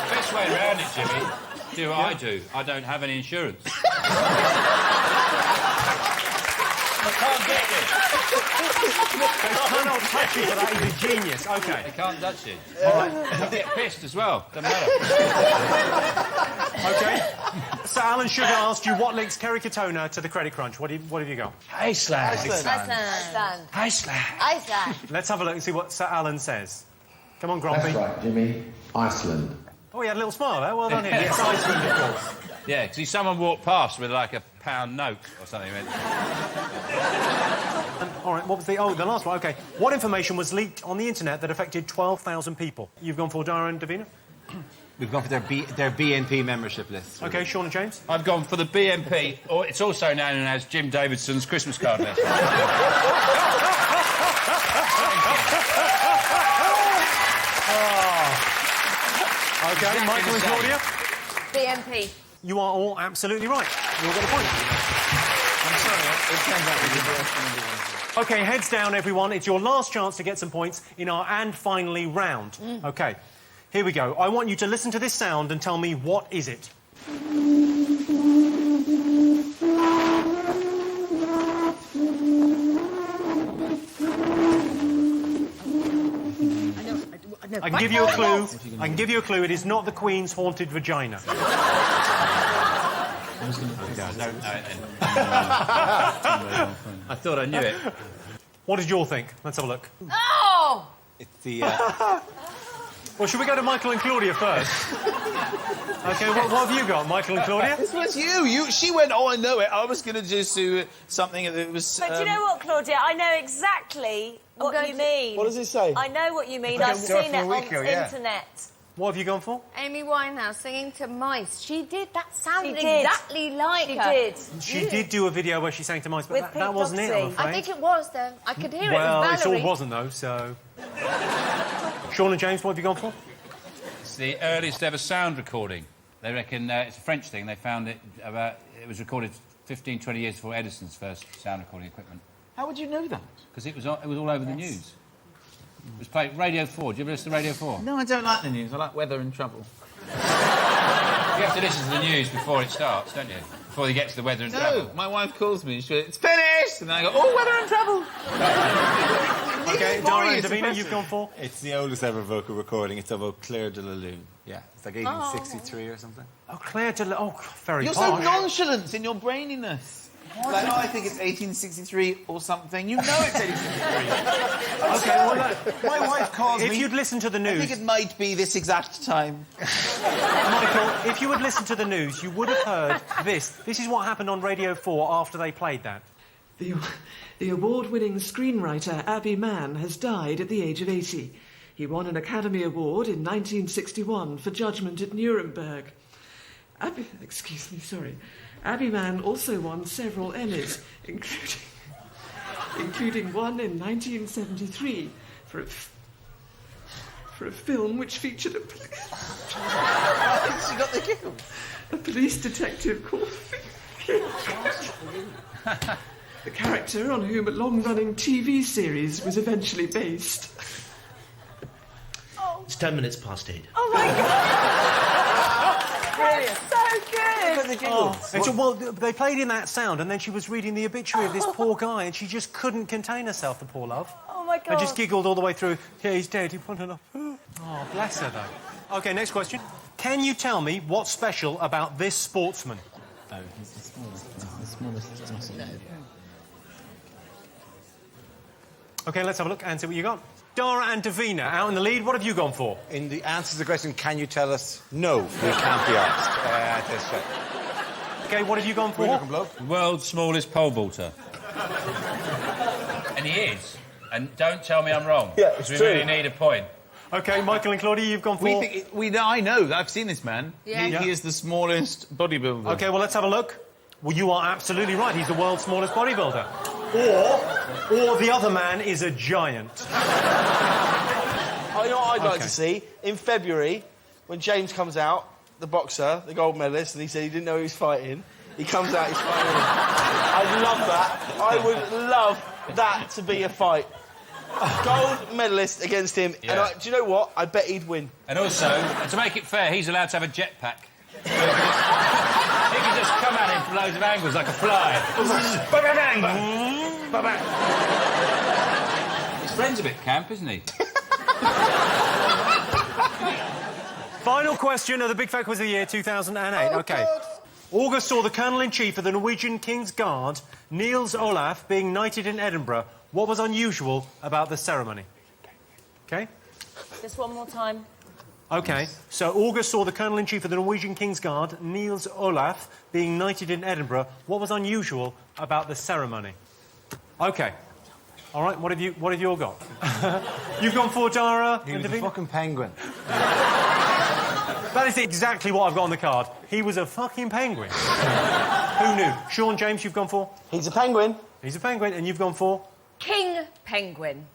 Best way around it, Jimmy. Do what I do. I don't have any insurance. I can't get it. They cannot touch you for that. He's a genius. OK. They can't touch you. All right. You get pissed as well. Doesn't matter. OK. So Alan Sugar asked you what links Kerry Katona to the Credit Crunch. What have you got? Iceland. Iceland. Let's have a look and see what Sir Alan says. Come on, Grumpy. That's right, Jimmy. Iceland. Oh, he had a little smile there. Well done him. Yes, Iceland, of course. Yeah, because someone walked past with, like, a £1 note or something. All right, what was the... Oh, the last one, OK. What information was leaked on the internet that affected 12,000 people? You've gone for Dara and Davina? We've gone for their BNP membership list. OK, Sean and James? I've gone for the BNP, or it's also known as Jim Davidson's Christmas card list. OK, Michael and Claudia? BNP. You are all absolutely right. You all got a point. I'm sorry, it turns out we did the rest of the OK, heads down, everyone. It's your last chance to get some points in our And Finally round. OK, here we go. I want you to listen to this sound and tell me what is it. I can give you a clue. I can give you a clue. It is not the Queen's haunted vagina. I don't know it then. I thought I knew it. What did you all think? Let's have a look. Oh! It's the... Well, should we go to Michael and Claudia first? OK, what have you got, Michael and Claudia? This was you. She went, oh, I know it. I was going to just do something that was... But do you know what, Claudia? I know exactly what you mean. What does it say? I know what you mean. Okay, I've we'll do it seen for it a on week ago, the yeah. internet. What have you gone for? Amy Winehouse singing to mice. She did. That sounded She did. exactly like She her. did. She did do a video where she sang to mice, but With that wasn't it, I'm Pete afraid. I think it was, though. I could hear Well, it. it It was all Valerie. wasn't, though, so... Sean and James, what have you gone for? It's the earliest ever sound recording. They reckon it's a French thing. They found it it was recorded 15, 20 years before Edison's first sound recording equipment. How would you know that? Because it was all over the news. It was played Radio 4. Do you ever listen to Radio 4? No, I don't like the news. I like weather and trouble. You have to listen to the news before it starts, don't you? Before they get to the weather and trouble. No, my wife calls me. She goes, it's finished! And then I go, oh, weather and trouble. OK, Dara and Davina, you've gone for? It's the oldest ever vocal recording. It's of Claire de la Lune. Yeah, it's like 1863 or something. Oh, Claire de la... Oh, very You're posh. so nonchalant in your braininess. Like, oh, I think it's 1863 or something. You know it's 1863. OK, well, look, My wife calls me... if you'd listened to the I news... think it might be this exact time. Michael, if you had listened to the news, you would have heard this. This is what happened on Radio 4 after they played that. The award-winning screenwriter Abbie Mann has died at the age of 80. He won an Academy Award in 1961 for Judgment at Nuremberg. Abbie Mann also won several Emmys, including one in 1973 for a film which featured a She got the giggle. police detective called... the character on whom a long-running TV series was eventually based. It's 10 minutes past 8. Oh, my God! Brilliant. So good! And so, well, they played in that sound, and then she was reading the obituary of this poor guy, and she just couldn't contain herself, the poor love. Oh, my God. And just giggled all the way through. Yeah, he's dead. He put enough. Oh, bless her, though. OK, next question. Can you tell me what's special about this sportsman? Oh, he's the smallest muscle. OK, let's have a look and see what you got. Dara and Davina, out in the lead. What have you gone for? In the answer to the question, can you tell us? No, we can't be asked. That's right. OK, what have you gone for? Good-looking bloke. World's smallest pole vaulter. And he is. And don't tell me I'm wrong. Yeah, it's we true. really need a point. OK, Michael and Claudia, you've gone for... I know, I've seen this man. Yeah. He is the smallest bodybuilder. OK, well, let's have a look. Well, you are absolutely right. He's the world's smallest bodybuilder. Or the other man is a giant. I know what I'd like to see? In February, when James comes out, the boxer, the gold medalist, and he said he didn't know he was fighting, he comes out, he's fighting. I'd love that. I would love that to be a fight. Gold medalist against him. Yeah. And do you know what? I bet he'd win. And also, to make it fair, he's allowed to have a jetpack. He can just come at him from loads of angles like a fly. Ba-ba-bang! Ba-bang! His friend's a bit camp, isn't he? Final question of the Big Fat Quiz of the Year 2008. OK. August saw the Colonel-in-Chief of the Norwegian King's Guard, Niels Olaf, being knighted in Edinburgh. What was unusual about the ceremony? OK? Just one more time. OK. So August saw the Colonel-in-Chief of the Norwegian King's Guard, Niels Olaf, being knighted in Edinburgh. What was unusual about the ceremony? OK. All right, what have you all got? You've gone for Dara He and was a Davina? fucking penguin. That is exactly what I've got on the card. He was a fucking penguin. Who knew? Sean James, you've gone for? He's a penguin. He's a penguin, and you've gone for? King penguin.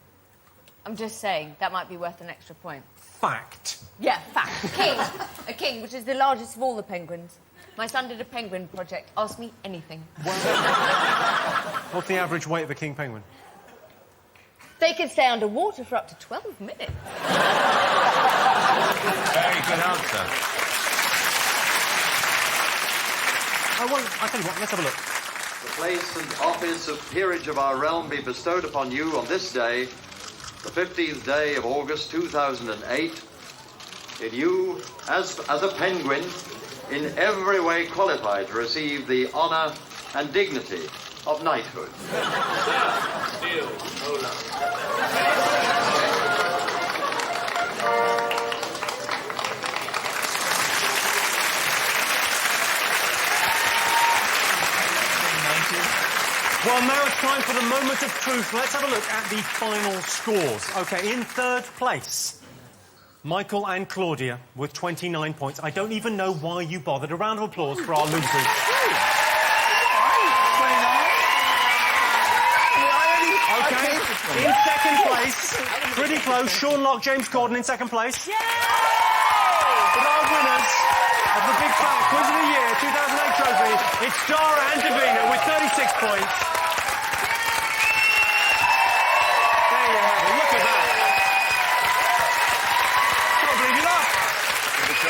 I'm just saying, that might be worth an extra point. Fact. Yeah, fact. King. A king, which is the largest of all the penguins. My son did a penguin project. Ask me anything. What's the average weight of a king penguin? They can stay underwater for up to 12 minutes. Very good answer. I tell you what, let's have a look. The place and office of peerage of our realm be bestowed upon you on this day, the 15th day of August 2008, in you, as a penguin, in every way qualified to receive the honour and dignity of knighthood. Still, hold on. Well, now it's time for the moment of truth. Let's have a look at the final scores. OK, in third place, Michael and Claudia with 29 points. I don't even know why you bothered. A round of applause for our losers. OK, in second place, pretty close, Sean Locke, James Corden in second place. Yay! But our winners of the Big Fat Quiz of the Year 2008 trophy, it's Dara and Davina with 36 points. There you have it, look at that. Can't believe you laughed.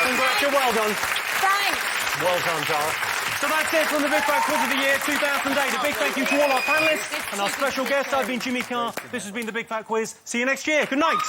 Congratulations, well done. Thanks. Well done, Dara. So that's it from the Big Fat Quiz of the Year 2008. A big thank you to all our panellists and our special guests. I've been Jimmy Carr. This has been the Big Fat Quiz. See you next year. Good night.